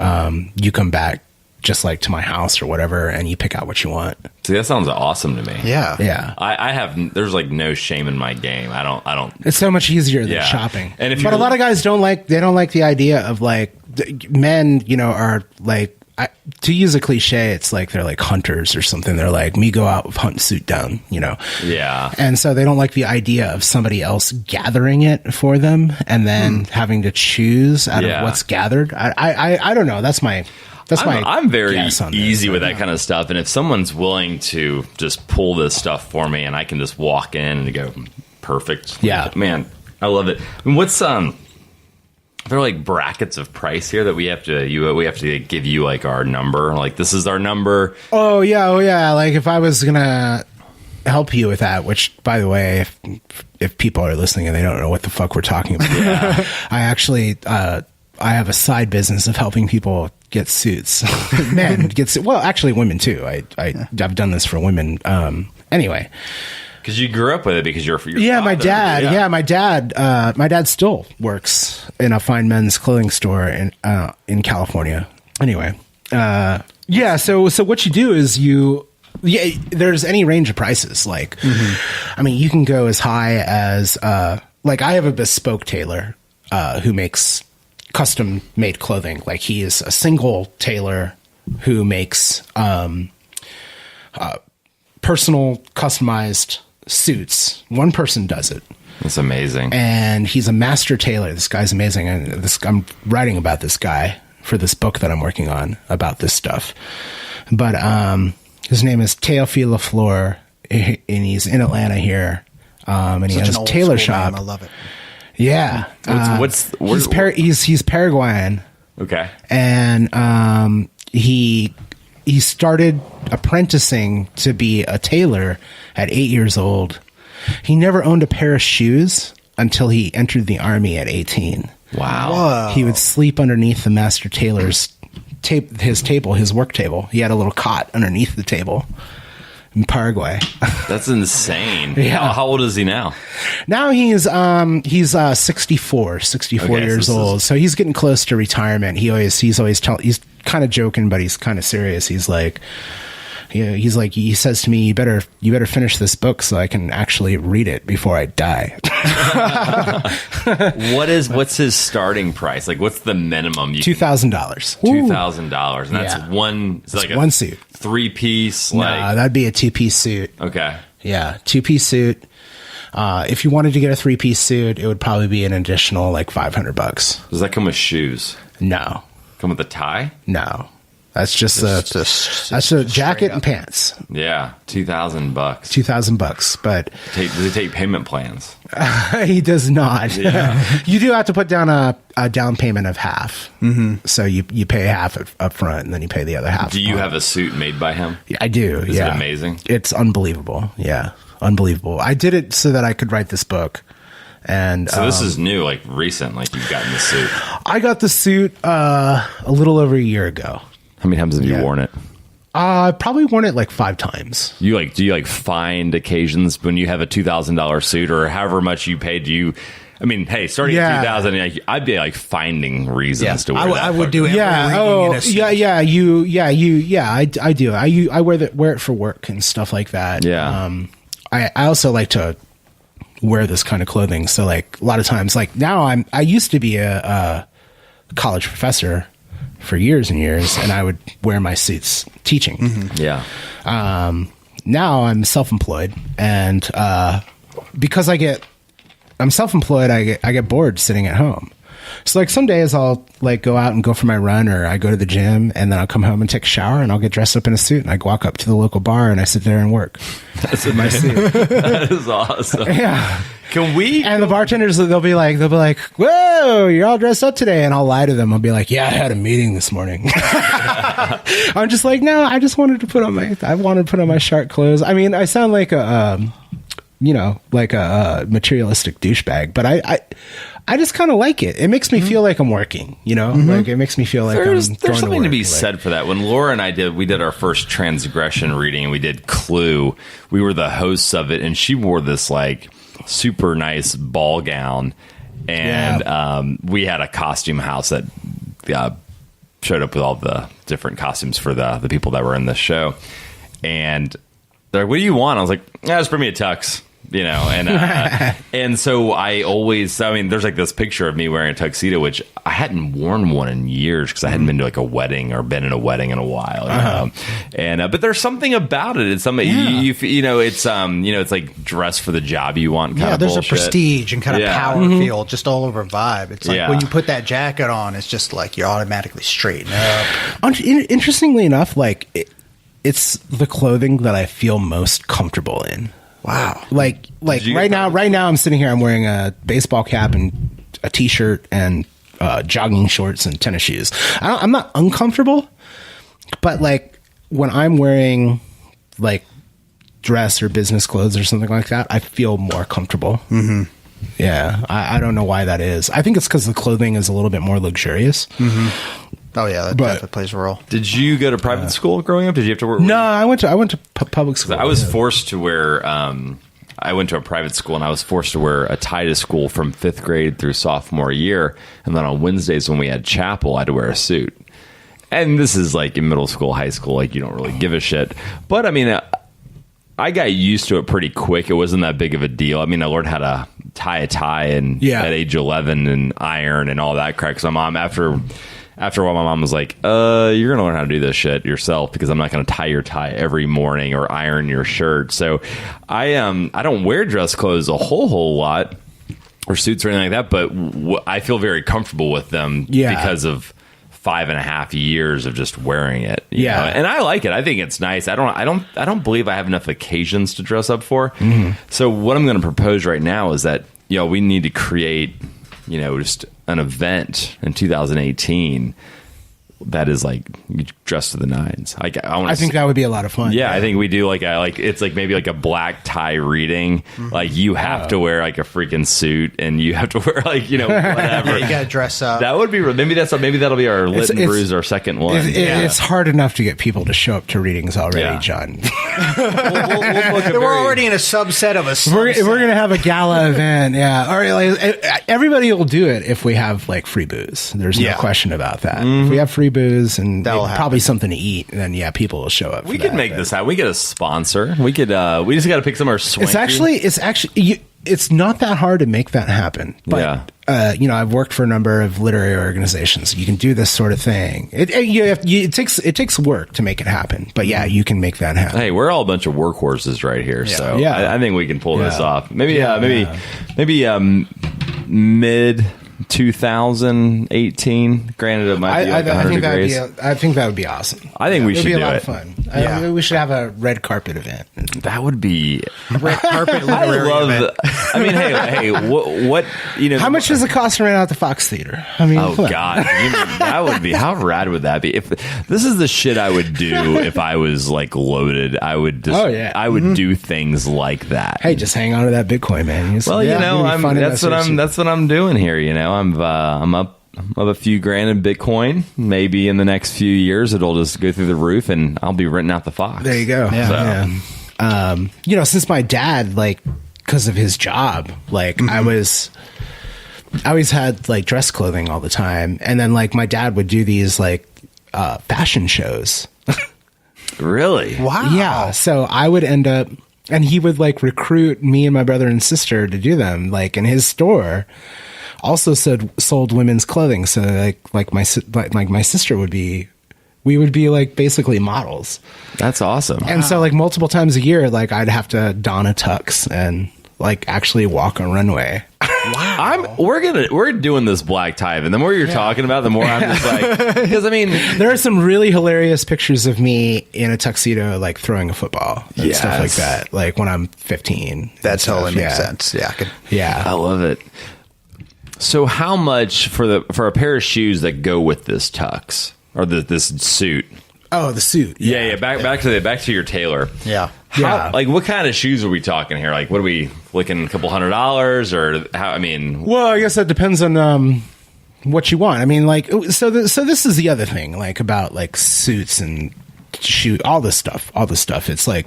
Speaker 3: you come back just like to my house or whatever, and you pick out what you want.
Speaker 1: See, that sounds awesome to me.
Speaker 2: Yeah.
Speaker 1: I have, there's like no shame in my game. I don't.
Speaker 3: It's so much easier than shopping.
Speaker 1: And
Speaker 3: but a lot of guys don't like the idea of like men, you know, are like, to use a cliche, it's like they're like hunters or something. They're like, me go out with hunt suit down, you know?
Speaker 1: Yeah.
Speaker 3: And so they don't like the idea of somebody else gathering it for them and then having to choose out of what's gathered. I don't know. I'm
Speaker 1: very easy with that kind of stuff, and if someone's willing to just pull this stuff for me, and I can just walk in and go, perfect.
Speaker 3: Yeah,
Speaker 1: man, I love it. And what's there are like brackets of price here that we have to give you like our number, like this is our number.
Speaker 3: Oh yeah. Like if I was gonna help you with that, which by the way, if people are listening and they don't know what the fuck we're talking about, I actually I have a side business of helping people get suits. Men get suits. Well, actually women too. I've done this for women. Anyway,
Speaker 1: because you grew up with it because you're
Speaker 3: my dad. My dad still works in a fine men's clothing store in California. Anyway, So what you do is there's any range of prices. Like, I mean, you can go as high as like I have a bespoke tailor who makes custom made clothing. Like he is a single tailor who makes personal customized suits. One person does it.
Speaker 1: That's amazing.
Speaker 3: And he's a master tailor. This guy's amazing. And I'm writing about this guy for this book that I'm working on about this stuff. But his name is Teofilo Flor, and he's in Atlanta here. And he has a tailor shop.
Speaker 2: Name. I love it.
Speaker 3: Yeah. He's Paraguayan.
Speaker 1: Okay.
Speaker 3: And he started apprenticing to be a tailor at 8 years old. He never owned a pair of shoes until he entered the army at 18.
Speaker 1: Wow.
Speaker 2: Whoa.
Speaker 3: He would sleep underneath the master tailor's his work table. He had a little cot underneath the table in Paraguay.
Speaker 1: That's insane.
Speaker 3: Yeah.
Speaker 1: How old is he now?
Speaker 3: Now he's 64 years old. So he's getting close to retirement. He's kind of joking, but he's kind of serious. He's like, he says to me, you better finish this book so I can actually read it before I die.
Speaker 1: What's his starting price? Like, what's the minimum?
Speaker 3: $2,000.
Speaker 1: $2,000, and that's one. It's like
Speaker 3: one suit,
Speaker 1: 3-piece.
Speaker 3: No, that'd be a 2-piece suit.
Speaker 1: Okay.
Speaker 3: Yeah, 2-piece suit. If you wanted to get a 3-piece suit, it would probably be an additional like $500.
Speaker 1: Does that come with shoes?
Speaker 3: No.
Speaker 1: Come with a tie?
Speaker 3: No. That's just a jacket and pants.
Speaker 1: Yeah, $2,000.
Speaker 3: $2,000, but
Speaker 1: does he take payment plans?
Speaker 3: He does not.
Speaker 1: Yeah.
Speaker 3: You do have to put down a down payment of half. Mm-hmm. So you pay half up front, and then you pay the other half.
Speaker 1: Do you have a suit made by him?
Speaker 3: Yeah, I do.
Speaker 1: Is it amazing?
Speaker 3: It's unbelievable. Yeah, unbelievable. I did it so that I could write this book. And
Speaker 1: so this is new, like recent, like you've gotten the suit.
Speaker 3: I got the suit a little over a year ago.
Speaker 1: How many times have you worn it?
Speaker 3: I've probably worn it like 5 times.
Speaker 1: Do you find occasions when you have a $2,000 suit or however much you paid? Starting at $2,000, I'd be like finding reasons to wear that.
Speaker 2: I would do it.
Speaker 3: I do. I wear it for work and stuff like that.
Speaker 1: Yeah.
Speaker 3: I also like to wear this kind of clothing. So like a lot of times, like now I used to be a college professor for years and years, and I would wear my suits teaching.
Speaker 1: Mm-hmm. Yeah.
Speaker 3: Now I'm self-employed, and because I get I'm self-employed. I get bored sitting at home. So like some days I'll like go out and go for my run, or I go to the gym, and then I'll come home and take a shower, and I'll get dressed up in a suit, and I walk up to the local bar and I sit there and work.
Speaker 1: That's in my suit. That is awesome.
Speaker 3: Yeah.
Speaker 1: Can we?
Speaker 3: And the bartenders, they'll be like, "Whoa, you're all dressed up today." And I'll lie to them. I'll be like, "Yeah, I had a meeting this morning." I'm just like, no, I just wanted to put on my sharp clothes. I mean, I sound like a materialistic douchebag, but I just kind of like it. It makes me feel like I'm working, like it makes me feel like
Speaker 1: there's
Speaker 3: going
Speaker 1: something to be
Speaker 3: work,
Speaker 1: said for that. When Laura and I did our first transgression reading, and we did Clue. We were the hosts of it, and she wore this like super nice ball gown, and we had a costume house that showed up with all the different costumes for the people that were in the show. And they're like, "What do you want?" I was like, "Just bring me a tux." And so there's like this picture of me wearing a tuxedo, which I hadn't worn one in years because I hadn't been to like a wedding or been in a wedding in a while. But there's something about it. It's something it's like dress for the job you want. Kind of
Speaker 2: there's
Speaker 1: bullshit.
Speaker 2: a prestige and kind of power feel just all over vibe. It's like when you put that jacket on, it's just like you're automatically straighten up.
Speaker 3: Interestingly enough, like it's the clothing that I feel most comfortable in.
Speaker 2: Wow.
Speaker 3: Like right now I'm sitting here, I'm wearing a baseball cap and a t-shirt and jogging shorts and tennis shoes. I'm not uncomfortable, but like when I'm wearing like dress or business clothes or something like that, I feel more comfortable. Mm-hmm. Yeah. I don't know why that is. I think it's because the clothing is a little bit more luxurious. Mm-hmm.
Speaker 2: Oh yeah, that definitely plays a role.
Speaker 1: Did you go to private school growing up? Did you have to work?
Speaker 3: No, I went to public school.
Speaker 1: I was forced to wear. I went to a private school, and I was forced to wear a tie to school from 5th grade through sophomore year. And then on Wednesdays when we had chapel, I had to wear a suit. And this is like in middle school, high school, like you don't really give a shit. But I mean, I got used to it pretty quick. It wasn't that big of a deal. I mean, I learned how to tie a tie at age 11 and iron and all that crap. So my mom, after a while, my mom was like, you're going to learn how to do this shit yourself because I'm not going to tie your tie every morning or iron your shirt. So I don't wear dress clothes a whole lot or suits or anything like that, but I feel very comfortable with them because of 5.5 years of just wearing it. You know? And I like it. I think it's nice. I don't believe I have enough occasions to dress up for. Mm-hmm. So what I'm going to propose right now is that, we need to create, just an event in 2018 that is like you dress to the nines. I
Speaker 3: think that would be a lot of fun.
Speaker 1: Yeah, I think we do it's like maybe like a black tie reading. Mm-hmm. Like you have to wear like a freaking suit, and you have to wear like whatever.
Speaker 2: You gotta dress up.
Speaker 1: That would be maybe that'll be our Lit&Bruised, our second one.
Speaker 3: It's hard enough to get people to show up to readings already, John.
Speaker 2: We're already in a subset of a subset. We're
Speaker 3: gonna have a gala event. Yeah, all right. Everybody will do it if we have like free booze. There's no question about that. Mm-hmm. If we have free booze and probably something to eat, then people will show up.
Speaker 1: We could make this happen. We get a sponsor. We could. We just got to pick somewhere swanky.
Speaker 3: It's not that hard to make that happen. But I've worked for a number of literary organizations. You can do this sort of thing. It takes work to make it happen. But you can make that happen.
Speaker 1: Hey, we're all a bunch of workhorses right here, so I think we can pull this off. Maybe mid 2018. Granted, it might be like 100 degrees.
Speaker 3: I think that would be awesome.
Speaker 1: I think we should do it.
Speaker 3: It'd be a lot of fun. We should have a red carpet event.
Speaker 1: That would be
Speaker 2: red carpet literary event.
Speaker 1: I mean, hey, what
Speaker 3: how much does it cost to rent out the Fox Theater? I mean,
Speaker 1: oh god, that would be, how rad would that be? If this is the shit I would do if I was like loaded, I would just I would do things like that.
Speaker 3: Hey, just hang on to that Bitcoin, man.
Speaker 1: That's what I'm doing here. I'm up a few grand in Bitcoin. Maybe in the next few years it'll just go through the roof, and I'll be renting out the Fox.
Speaker 3: There you go. Since my dad, because of his job, I always had dress clothing all the time, and then my dad would do these fashion shows.
Speaker 1: Really?
Speaker 2: Wow.
Speaker 3: Yeah. So I would end up, and he would recruit me and my brother and sister to do them. In his store also sold women's clothing. So my sister would be, we would be basically models.
Speaker 1: That's awesome.
Speaker 3: And so multiple times a year, I'd have to don a tux and actually walk a runway.
Speaker 1: We're doing this black tie, and the more you're talking about, the more I'm just like, because I mean,
Speaker 3: there are some really hilarious pictures of me in a tuxedo, like throwing a football and stuff like that. Like when I'm 15.
Speaker 2: That totally makes sense. Yeah,
Speaker 1: I love it. So, how much for a pair of shoes that go with this tux or this suit?
Speaker 3: Oh, the suit.
Speaker 1: Yeah. Back to your tailor.
Speaker 2: Yeah.
Speaker 1: Like, what kind of shoes are we talking here? Like, what are we looking? A couple $100s, or how? I mean,
Speaker 3: well, I guess that depends on what you want. I mean, like, so this is the other thing, like about like suits and shoe, all this stuff. It's like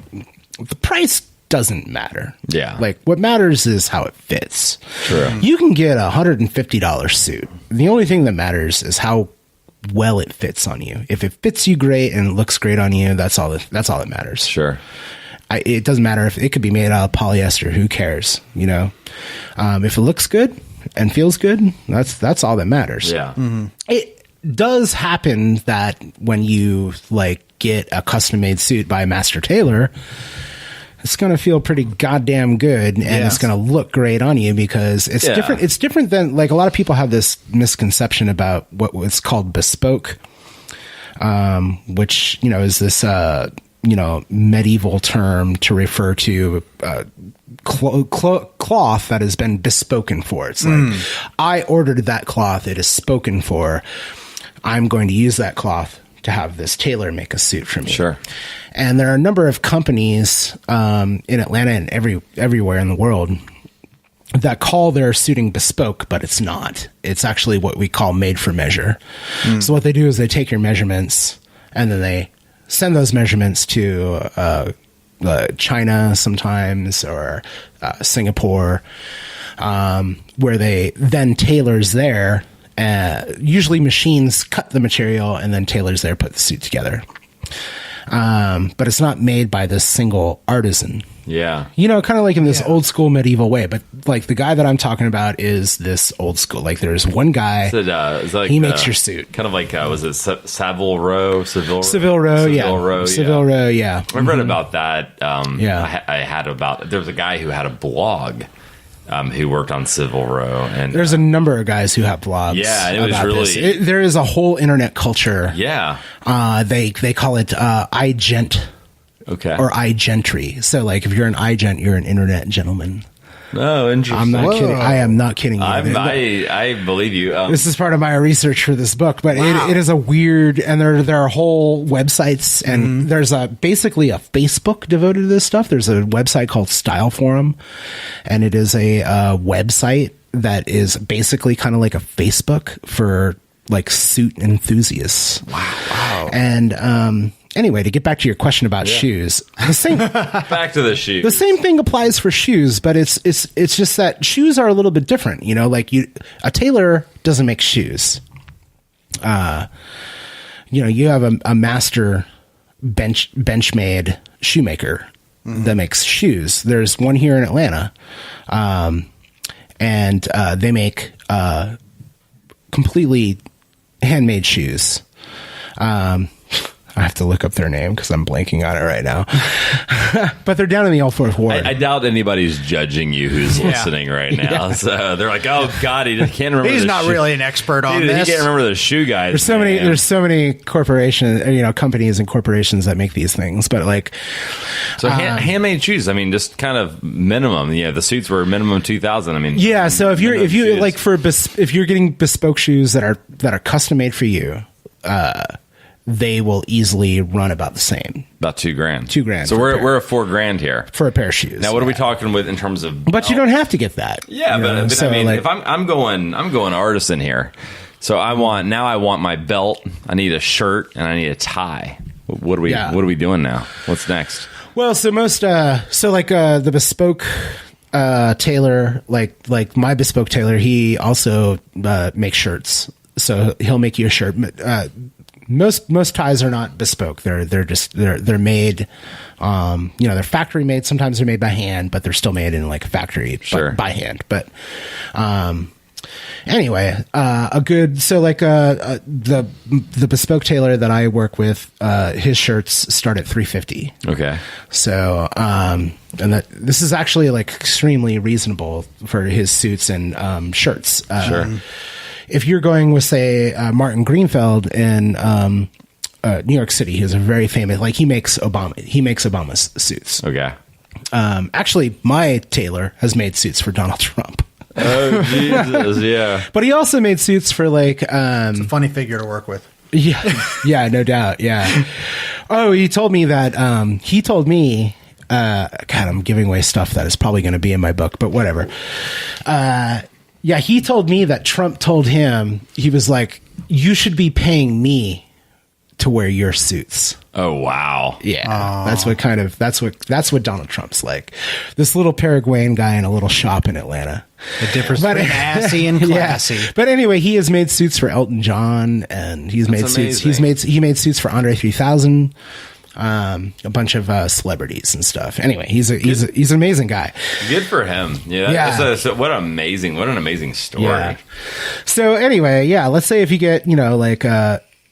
Speaker 3: the price doesn't matter.
Speaker 1: Yeah.
Speaker 3: Like what matters is how it fits.
Speaker 1: True.
Speaker 3: You can get $150 suit. The only thing that matters is how well it fits on you. If it fits you great and it looks great on you, that's all that matters.
Speaker 1: Sure.
Speaker 3: It doesn't matter if it could be made out of polyester. Who cares? You know, if it looks good and feels good, that's all that matters.
Speaker 1: Yeah.
Speaker 2: Mm-hmm.
Speaker 3: It does happen that when you like get a custom made suit by a master tailor, it's going to feel pretty goddamn good, and it's going to look great on you because it's different. It's different than, like, a lot of people have this misconception about what's called bespoke, which, you know, is this, medieval term to refer to cloth that has been bespoken for. It's like, I ordered that cloth. It is spoken for. I'm going to use that cloth to have this tailor make a suit for me.
Speaker 1: Sure.
Speaker 3: And there are a number of companies in Atlanta and everywhere in the world that call their suiting bespoke, but it's not. It's actually what we call made for measure. So what they do is they take your measurements and then they send those measurements to China sometimes, or Singapore, where they then tailors there. Usually machines cut the material and then tailors there put the suit together. But it's not made by this single artisan.
Speaker 1: Yeah.
Speaker 3: You know, kind of like in this old school medieval way. But like the guy that I'm talking about is this old school. Like there's one guy, he makes your suit.
Speaker 1: Kind of like, was it Savile Row?
Speaker 3: Seville Row, yeah.
Speaker 1: I've read about that.
Speaker 3: Yeah.
Speaker 1: There was a guy who had a blog. Who worked on Civil Row, and
Speaker 3: there's a number of guys who have blogs.
Speaker 1: Yeah, it was really
Speaker 3: there is a whole internet culture.
Speaker 1: Yeah,
Speaker 3: they call it iGent, or iGentry. So like if you're an iGent, you're an internet gentleman.
Speaker 1: Oh, interesting.
Speaker 3: I'm not kidding. I am not kidding you.
Speaker 1: I believe you.
Speaker 3: This is part of my research for this book, but it is a weird, and there are whole websites, and there's basically a Facebook devoted to this stuff. There's a website called Style Forum, and it is a website that is basically kind of like a Facebook for like suit enthusiasts. Wow. And anyway, to get back to your question about shoes, the same
Speaker 1: back to the shoes.
Speaker 3: The same thing applies for shoes, but it's just that shoes are a little bit different. You know, like a tailor doesn't make shoes. You have a master bench made shoemaker that makes shoes. There's one here in Atlanta, and they make completely handmade shoes. I have to look up their name because I'm blanking on it right now. But they're down in the Old Fourth Ward.
Speaker 1: I doubt anybody's judging you who's listening right now. Yeah. So they're like, "Oh God, he can't remember."
Speaker 2: He's not really an expert on this.
Speaker 1: He can't remember the shoe guys.
Speaker 3: There's so many corporations, companies and corporations that make these things. But like,
Speaker 1: so handmade shoes. I mean, just kind of minimum. Yeah, the suits were minimum 2,000. I mean,
Speaker 3: yeah. So if you're like if you're getting bespoke shoes that are custom made for you, they will easily run about the same.
Speaker 1: About $2,000.
Speaker 3: $2,000.
Speaker 1: So we're at $4,000 here
Speaker 3: for a pair of shoes.
Speaker 1: Now, what are we talking with in terms of?
Speaker 3: But you don't have to get that.
Speaker 1: Yeah, but
Speaker 3: so
Speaker 1: I mean,
Speaker 3: like,
Speaker 1: if I'm going artisan here, so I want my belt. I need a shirt and I need a tie. What are we doing now? What's next?
Speaker 3: Well, so the bespoke tailor, like my bespoke tailor, he also makes shirts. So he'll make you a shirt. Most ties are not bespoke. They're made, they're factory made. Sometimes they're made by hand, but they're still made in like a factory by hand. But Anyway, the Bespoke tailor that I work with, his shirts start at $350.
Speaker 1: Okay.
Speaker 3: So, this is actually like extremely reasonable for his suits and shirts.
Speaker 1: Sure.
Speaker 3: If you're going with, say, Martin Greenfeld in New York City, he's a very famous, like he makes Obama's suits.
Speaker 1: Okay.
Speaker 3: Actually, my tailor has made suits for Donald Trump.
Speaker 1: Oh, Jesus, yeah.
Speaker 3: But he also made suits for like...
Speaker 2: it's a funny figure to work with.
Speaker 3: Yeah, no doubt, yeah. Oh, he told me that... God, I'm giving away stuff that is probably going to be in my book, but whatever. Yeah, he told me that Trump told him, he was like, you should be paying me to wear your suits.
Speaker 1: Oh, wow.
Speaker 3: Yeah. That's what Donald Trump's like. This little Paraguayan guy in a little shop in Atlanta.
Speaker 2: The difference between assy and classy.
Speaker 3: Yeah. But anyway, he has made suits for Elton John, and he made suits for Andre 3000. A bunch of celebrities and stuff. Anyway, he's an amazing guy.
Speaker 1: Good for him. Yeah. What an amazing story.
Speaker 3: Yeah. So anyway, yeah. Let's say if you get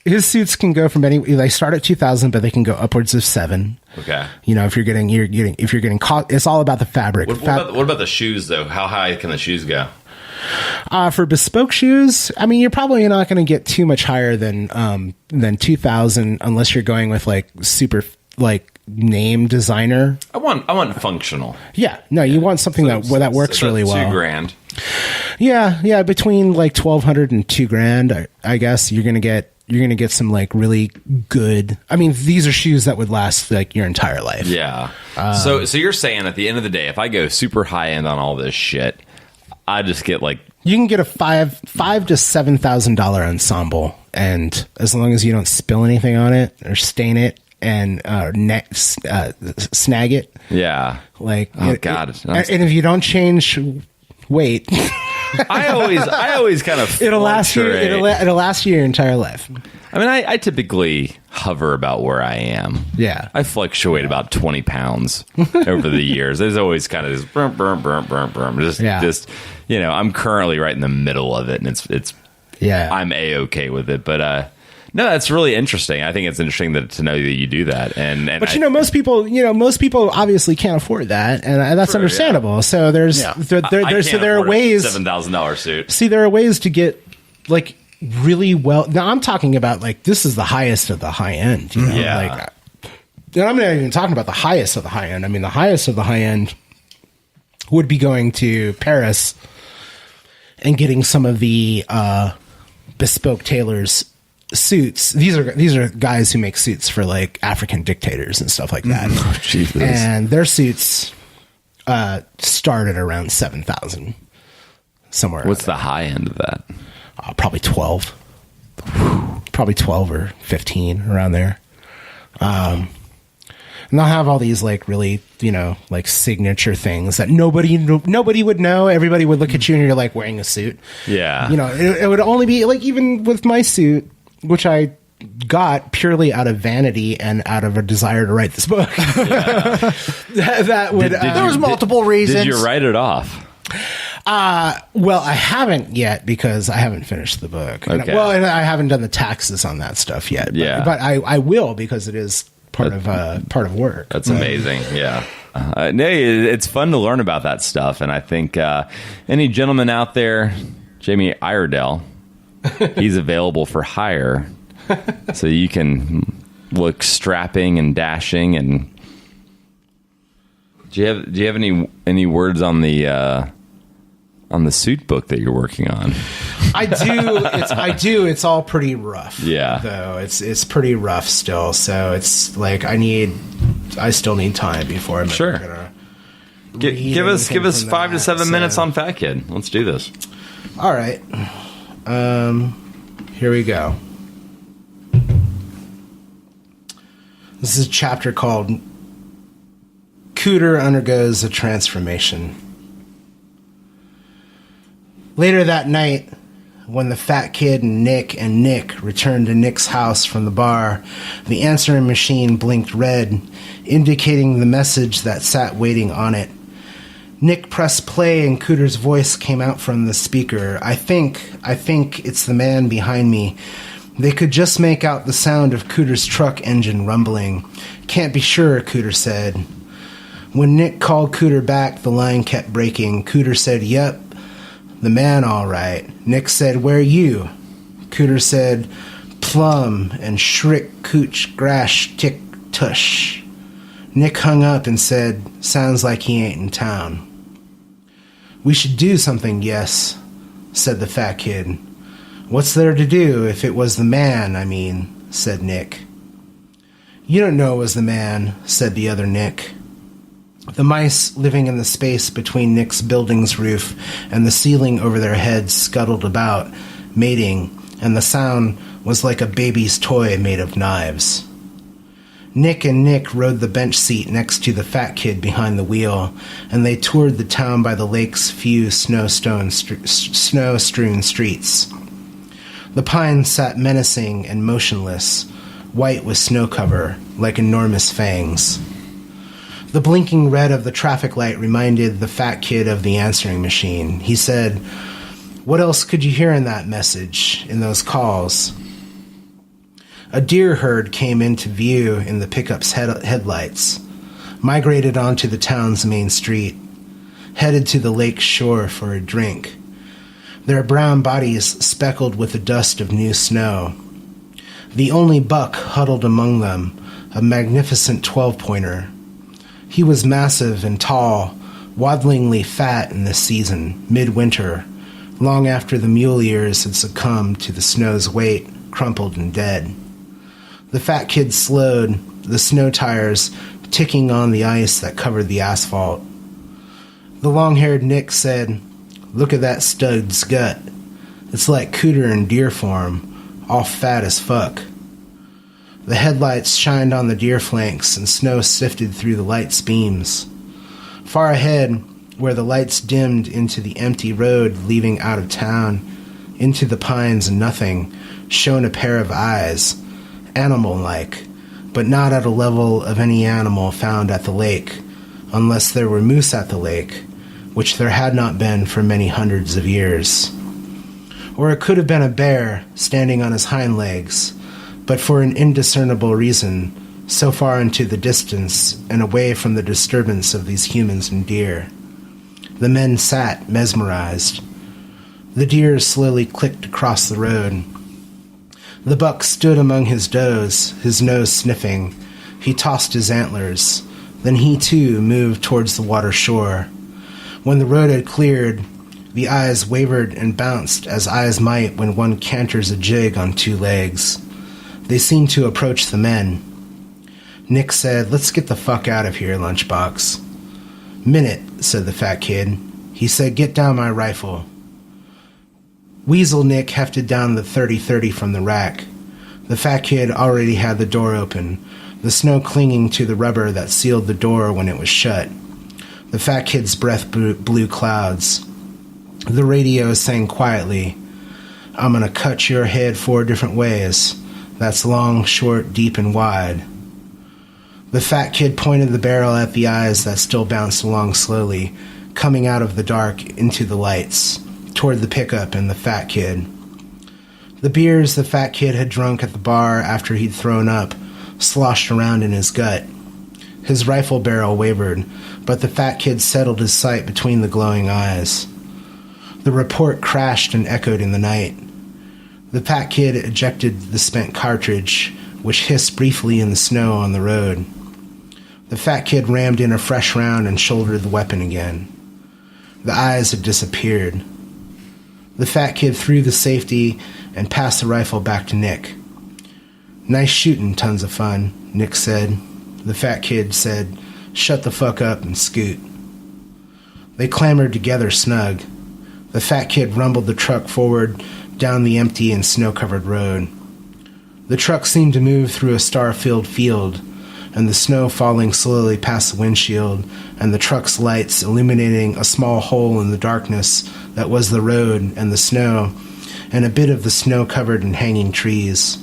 Speaker 3: his suits can go from they start at 2,000, but they can go upwards of 7.
Speaker 1: Okay.
Speaker 3: If you're getting caught, it's all about the fabric.
Speaker 1: What about the shoes though? How high can the shoes go?
Speaker 3: For Bespoke shoes, I mean, you're probably not going to get too much higher than 2,000 unless you're going with like super like name designer.
Speaker 1: I want functional.
Speaker 3: Yeah, no, you want something that works really well.
Speaker 1: $2,000.
Speaker 3: Yeah, between like $1,200 and $2,000, I guess you're gonna get some like really good. I mean, these are shoes that would last like your entire life.
Speaker 1: Yeah. So you're saying at the end of the day, if I go super high end on all this shit, I just get like
Speaker 3: you can get a $5,000 to $7,000 ensemble, and as long as you don't spill anything on it or stain it and snag it,
Speaker 1: yeah,
Speaker 3: like
Speaker 1: God,
Speaker 3: and if you don't change weight,
Speaker 1: I always kind of
Speaker 3: it'll last you your entire life.
Speaker 1: I mean, I typically hover about where I am.
Speaker 3: Yeah.
Speaker 1: I fluctuate about 20 pounds over the years. There's always kind of this just, I'm currently right in the middle of it, and it's I'm A-okay with it. But, no, that's really interesting. I think it's interesting to know that you do that. But most people obviously can't afford that, and that's understandable. Yeah. So there are ways $7,000 suit.
Speaker 3: See, there are ways to get like really well. Now I'm talking about like this is the highest of the high end.
Speaker 1: Yeah.
Speaker 3: And I'm not even talking about the highest of the high end. I mean, the highest of the high end would be going to Paris and getting some of the Bespoke tailors suits. These are guys who make suits for like African dictators and stuff like that.
Speaker 1: Oh, Jesus.
Speaker 3: And their suits start at around 7,000 somewhere.
Speaker 1: What's the high end of that?
Speaker 3: Probably 12. Probably 12 or 15 around there. And they'll have all these like really, like signature things that nobody would know. Everybody would look at you and you're like wearing a suit.
Speaker 1: Yeah.
Speaker 3: It would only be like, even with my suit, which I got purely out of vanity and out of a desire to write this book. Yeah. that would,
Speaker 2: there was multiple reasons.
Speaker 1: Did you write it off?
Speaker 3: Well, I haven't yet because I haven't finished the book.
Speaker 1: Okay.
Speaker 3: And I haven't done the taxes on that stuff yet.
Speaker 1: Yeah.
Speaker 3: But I will because it is part of work.
Speaker 1: That's amazing. Yeah. It's fun to learn about that stuff. And I think any gentleman out there, Jamie-Iredell, he's available for hire. So you can look strapping and dashing. And do you have any words on the suit book that you're working on?
Speaker 3: I do. It's all pretty rough.
Speaker 1: Yeah.
Speaker 3: Though it's pretty rough still. So it's like I still need time before I'm
Speaker 1: sure
Speaker 3: gonna
Speaker 1: give us 5 to 7 minutes on Fat Kid. Let's do this.
Speaker 3: All right. Here we go. This is a chapter called Cooter Undergoes a Transformation. Later that night, when the Fat Kid and Nick returned to Nick's house from the bar, the answering machine blinked red, indicating the message that sat waiting on it. Nick pressed play and Cooter's voice came out from the speaker. I think it's the man behind me. They could just make out the sound of Cooter's truck engine rumbling. Can't be sure, Cooter said. When Nick called Cooter back, the line kept breaking. Cooter said, "Yep, the man all right." Nick said, "Where you?" Cooter said, "Plum and shrick cooch grash tick tush." Nick hung up and said, "Sounds like he ain't in town." "We should do something, yes," said the fat kid. "What's there to do if it was the man, I mean," said Nick. "You don't know it was the man," said the other Nick. The mice living in the space between Nick's building's roof and the ceiling over their heads scuttled about, mating, and the sound was like a baby's toy made of knives. Nick and Nick rode the bench seat next to the fat kid behind the wheel, and they toured the town by the lake's few snow-strewn streets. The pines sat menacing and motionless, white with snow cover, like enormous fangs. The blinking red of the traffic light reminded the fat kid of the answering machine. He said, "What else could you hear in that message, in those calls?" A deer herd came into view in the pickup's headlights, migrated onto the town's main street, headed to the lake shore for a drink, their brown bodies speckled with the dust of new snow. The only buck huddled among them, a magnificent 12-pointer. He was massive and tall, waddlingly fat in this season, midwinter, long after the mule years had succumbed to the snow's weight, crumpled and dead. The fat kid slowed, the snow tires ticking on the ice that covered the asphalt. The long-haired Nick said, "Look at that stud's gut. It's like Cooter in deer form, all fat as fuck." The headlights shined on the deer flanks, and snow sifted through the light's beams. Far ahead, where the lights dimmed into the empty road leaving out of town, into the pines and nothing, shone a pair of eyes, animal-like, but not at a level of any animal found at the lake, unless there were moose at the lake, which there had not been for many hundreds of years. Or it could have been a bear standing on his hind legs, but for an indiscernible reason, so far into the distance and away from the disturbance of these humans and deer. The men sat, mesmerized. The deer slowly clicked across the road. The buck stood among his does, his nose sniffing. He tossed his antlers. Then he, too, moved towards the water shore. When the road had cleared, the eyes wavered and bounced as eyes might when one canters a jig on two legs. They seemed to approach the men. Nick said, "Let's get the fuck out of here, Lunchbox." "Minute," said the fat kid. He said, "Get down my rifle." Weasel Nick hefted down the 30-30 from the rack. The fat kid already had the door open, the snow clinging to the rubber that sealed the door when it was shut. The fat kid's breath blew clouds. The radio sang quietly, "I'm gonna cut your head 4 different ways. That's long, short, deep, and wide." The fat kid pointed the barrel at the eyes that still bounced along slowly, coming out of the dark into the lights, toward the pickup and the fat kid. The beers the fat kid had drunk at the bar after he'd thrown up sloshed around in his gut. His rifle barrel wavered, but the fat kid settled his sight between the glowing eyes. The report crashed and echoed in the night. The fat kid ejected the spent cartridge, which hissed briefly in the snow on the road. The fat kid rammed in a fresh round and shouldered the weapon again. The eyes had disappeared. The fat kid threw the safety and passed the rifle back to Nick. "Nice shooting, tons of fun," Nick said. The fat kid said, "Shut the fuck up and scoot." They clambered together snug. The fat kid rumbled the truck forward down the empty and snow-covered road. The truck seemed to move through a star-filled field, and the snow falling slowly past the windshield, and the truck's lights illuminating a small hole in the darkness that was the road and the snow, and a bit of the snow-covered and hanging trees.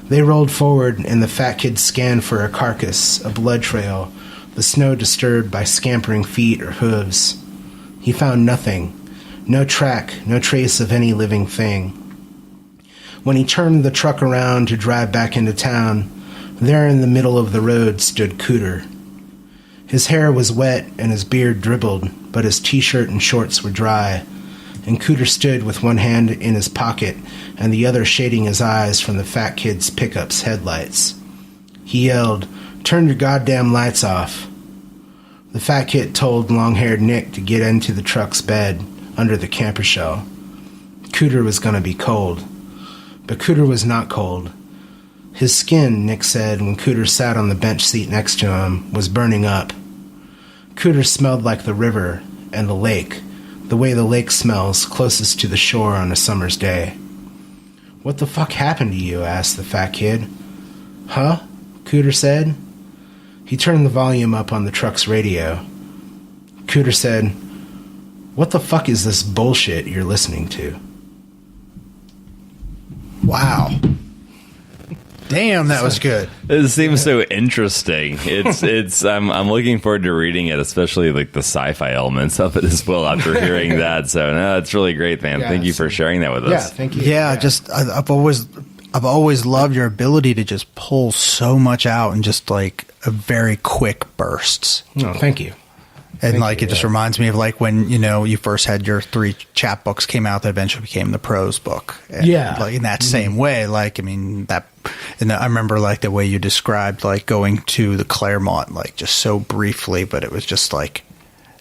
Speaker 3: They rolled forward, and the fat kid scanned for a carcass, a blood trail, the snow disturbed by scampering feet or hooves. He found nothing. No track, no trace of any living thing. When he turned the truck around to drive back into town, there in the middle of the road stood Cooter. His hair was wet and his beard dribbled, but his t-shirt and shorts were dry, and Cooter stood with one hand in his pocket and the other shading his eyes from the fat kid's pickup's headlights. He yelled, "Turn your goddamn lights off." The fat kid told long-haired Nick to get into the truck's bed under the camper shell. Cooter was going to be cold. But Cooter was not cold. His skin, Nick said when Cooter sat on the bench seat next to him, was burning up. Cooter smelled like the river and the lake, the way the lake smells closest to the shore on a summer's day. "What the fuck happened to you?" asked the fat kid. "Huh?" Cooter said. He turned the volume up on the truck's radio. Cooter said, "What the fuck is this bullshit you're listening to?"
Speaker 2: Wow. Damn, that was good.
Speaker 1: It seems so interesting. It's I'm looking forward to reading it, especially like the sci-fi elements of it as well after hearing that. So no, it's really great, man.
Speaker 3: Yeah,
Speaker 1: Thank you for sharing that with us.
Speaker 3: Yeah, thank you.
Speaker 2: Yeah, just I've always loved your ability to just pull so much out in just like a very quick bursts.
Speaker 3: No, thank you.
Speaker 2: And
Speaker 3: Thank
Speaker 2: like
Speaker 3: you,
Speaker 2: it just
Speaker 3: yeah.
Speaker 2: reminds me of like when, you know, you first had your 3 chapbooks came out that eventually became the prose book. And
Speaker 3: Yeah.
Speaker 2: like in that same way, like I mean that, and I remember like the way you described like going to the Claremont, like just so briefly, but it was just like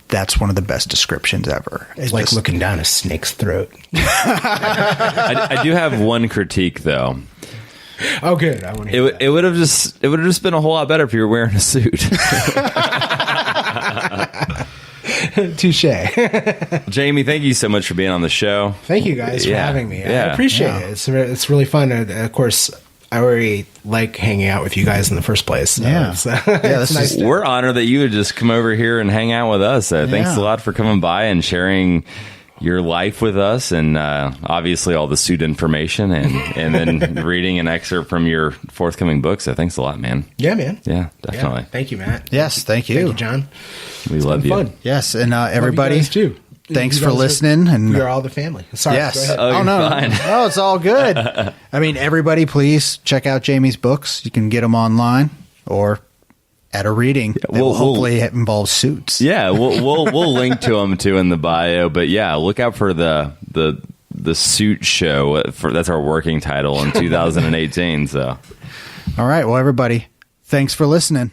Speaker 2: that's one of the best descriptions ever.
Speaker 3: It's like looking down a snake's throat.
Speaker 1: I do have one critique though.
Speaker 3: Oh, good. I want to hear that.
Speaker 1: It would have just been a whole lot better if you were wearing a suit.
Speaker 3: Touche.
Speaker 1: Jamie, thank you so much for being on the show.
Speaker 3: Thank you guys for
Speaker 1: Yeah.
Speaker 3: having me. I
Speaker 1: Yeah.
Speaker 3: appreciate it. It's really fun. Of course, I already like hanging out with you guys in the first place. So
Speaker 2: Yeah.
Speaker 3: it's,
Speaker 2: Yeah,
Speaker 3: it's
Speaker 2: this
Speaker 3: nice.
Speaker 2: is-
Speaker 1: We're honored that you would just come over here and hang out with us. Thanks
Speaker 2: Yeah.
Speaker 1: a lot for coming by and sharing your life with us, and obviously all the suit information, and then reading an excerpt from your forthcoming book. So thanks a lot, man.
Speaker 3: Yeah, man.
Speaker 1: Yeah, definitely.
Speaker 3: Yeah. Thank you, Matt.
Speaker 2: Yes, thank you.
Speaker 3: Thank you, John.
Speaker 1: We love
Speaker 3: been
Speaker 1: you.
Speaker 3: fun.
Speaker 2: Yes, and
Speaker 3: Love you
Speaker 2: everybody,
Speaker 3: guys, too.
Speaker 2: thanks
Speaker 3: You
Speaker 2: for
Speaker 3: guys are-
Speaker 2: listening. And
Speaker 3: We are all the family. Sorry. Go
Speaker 2: yes.
Speaker 3: ahead.
Speaker 1: Oh, you're
Speaker 2: no,
Speaker 1: fine.
Speaker 2: no, it's all good. I mean, everybody, please check out Jamie's books. You can get them online or at a reading. That
Speaker 1: we'll-
Speaker 2: will hopefully involve suits.
Speaker 1: Yeah, we'll link to them too in the bio. But yeah, look out for the suit show. That's our working title in 2018. So,
Speaker 2: All right. Well, everybody, thanks for listening.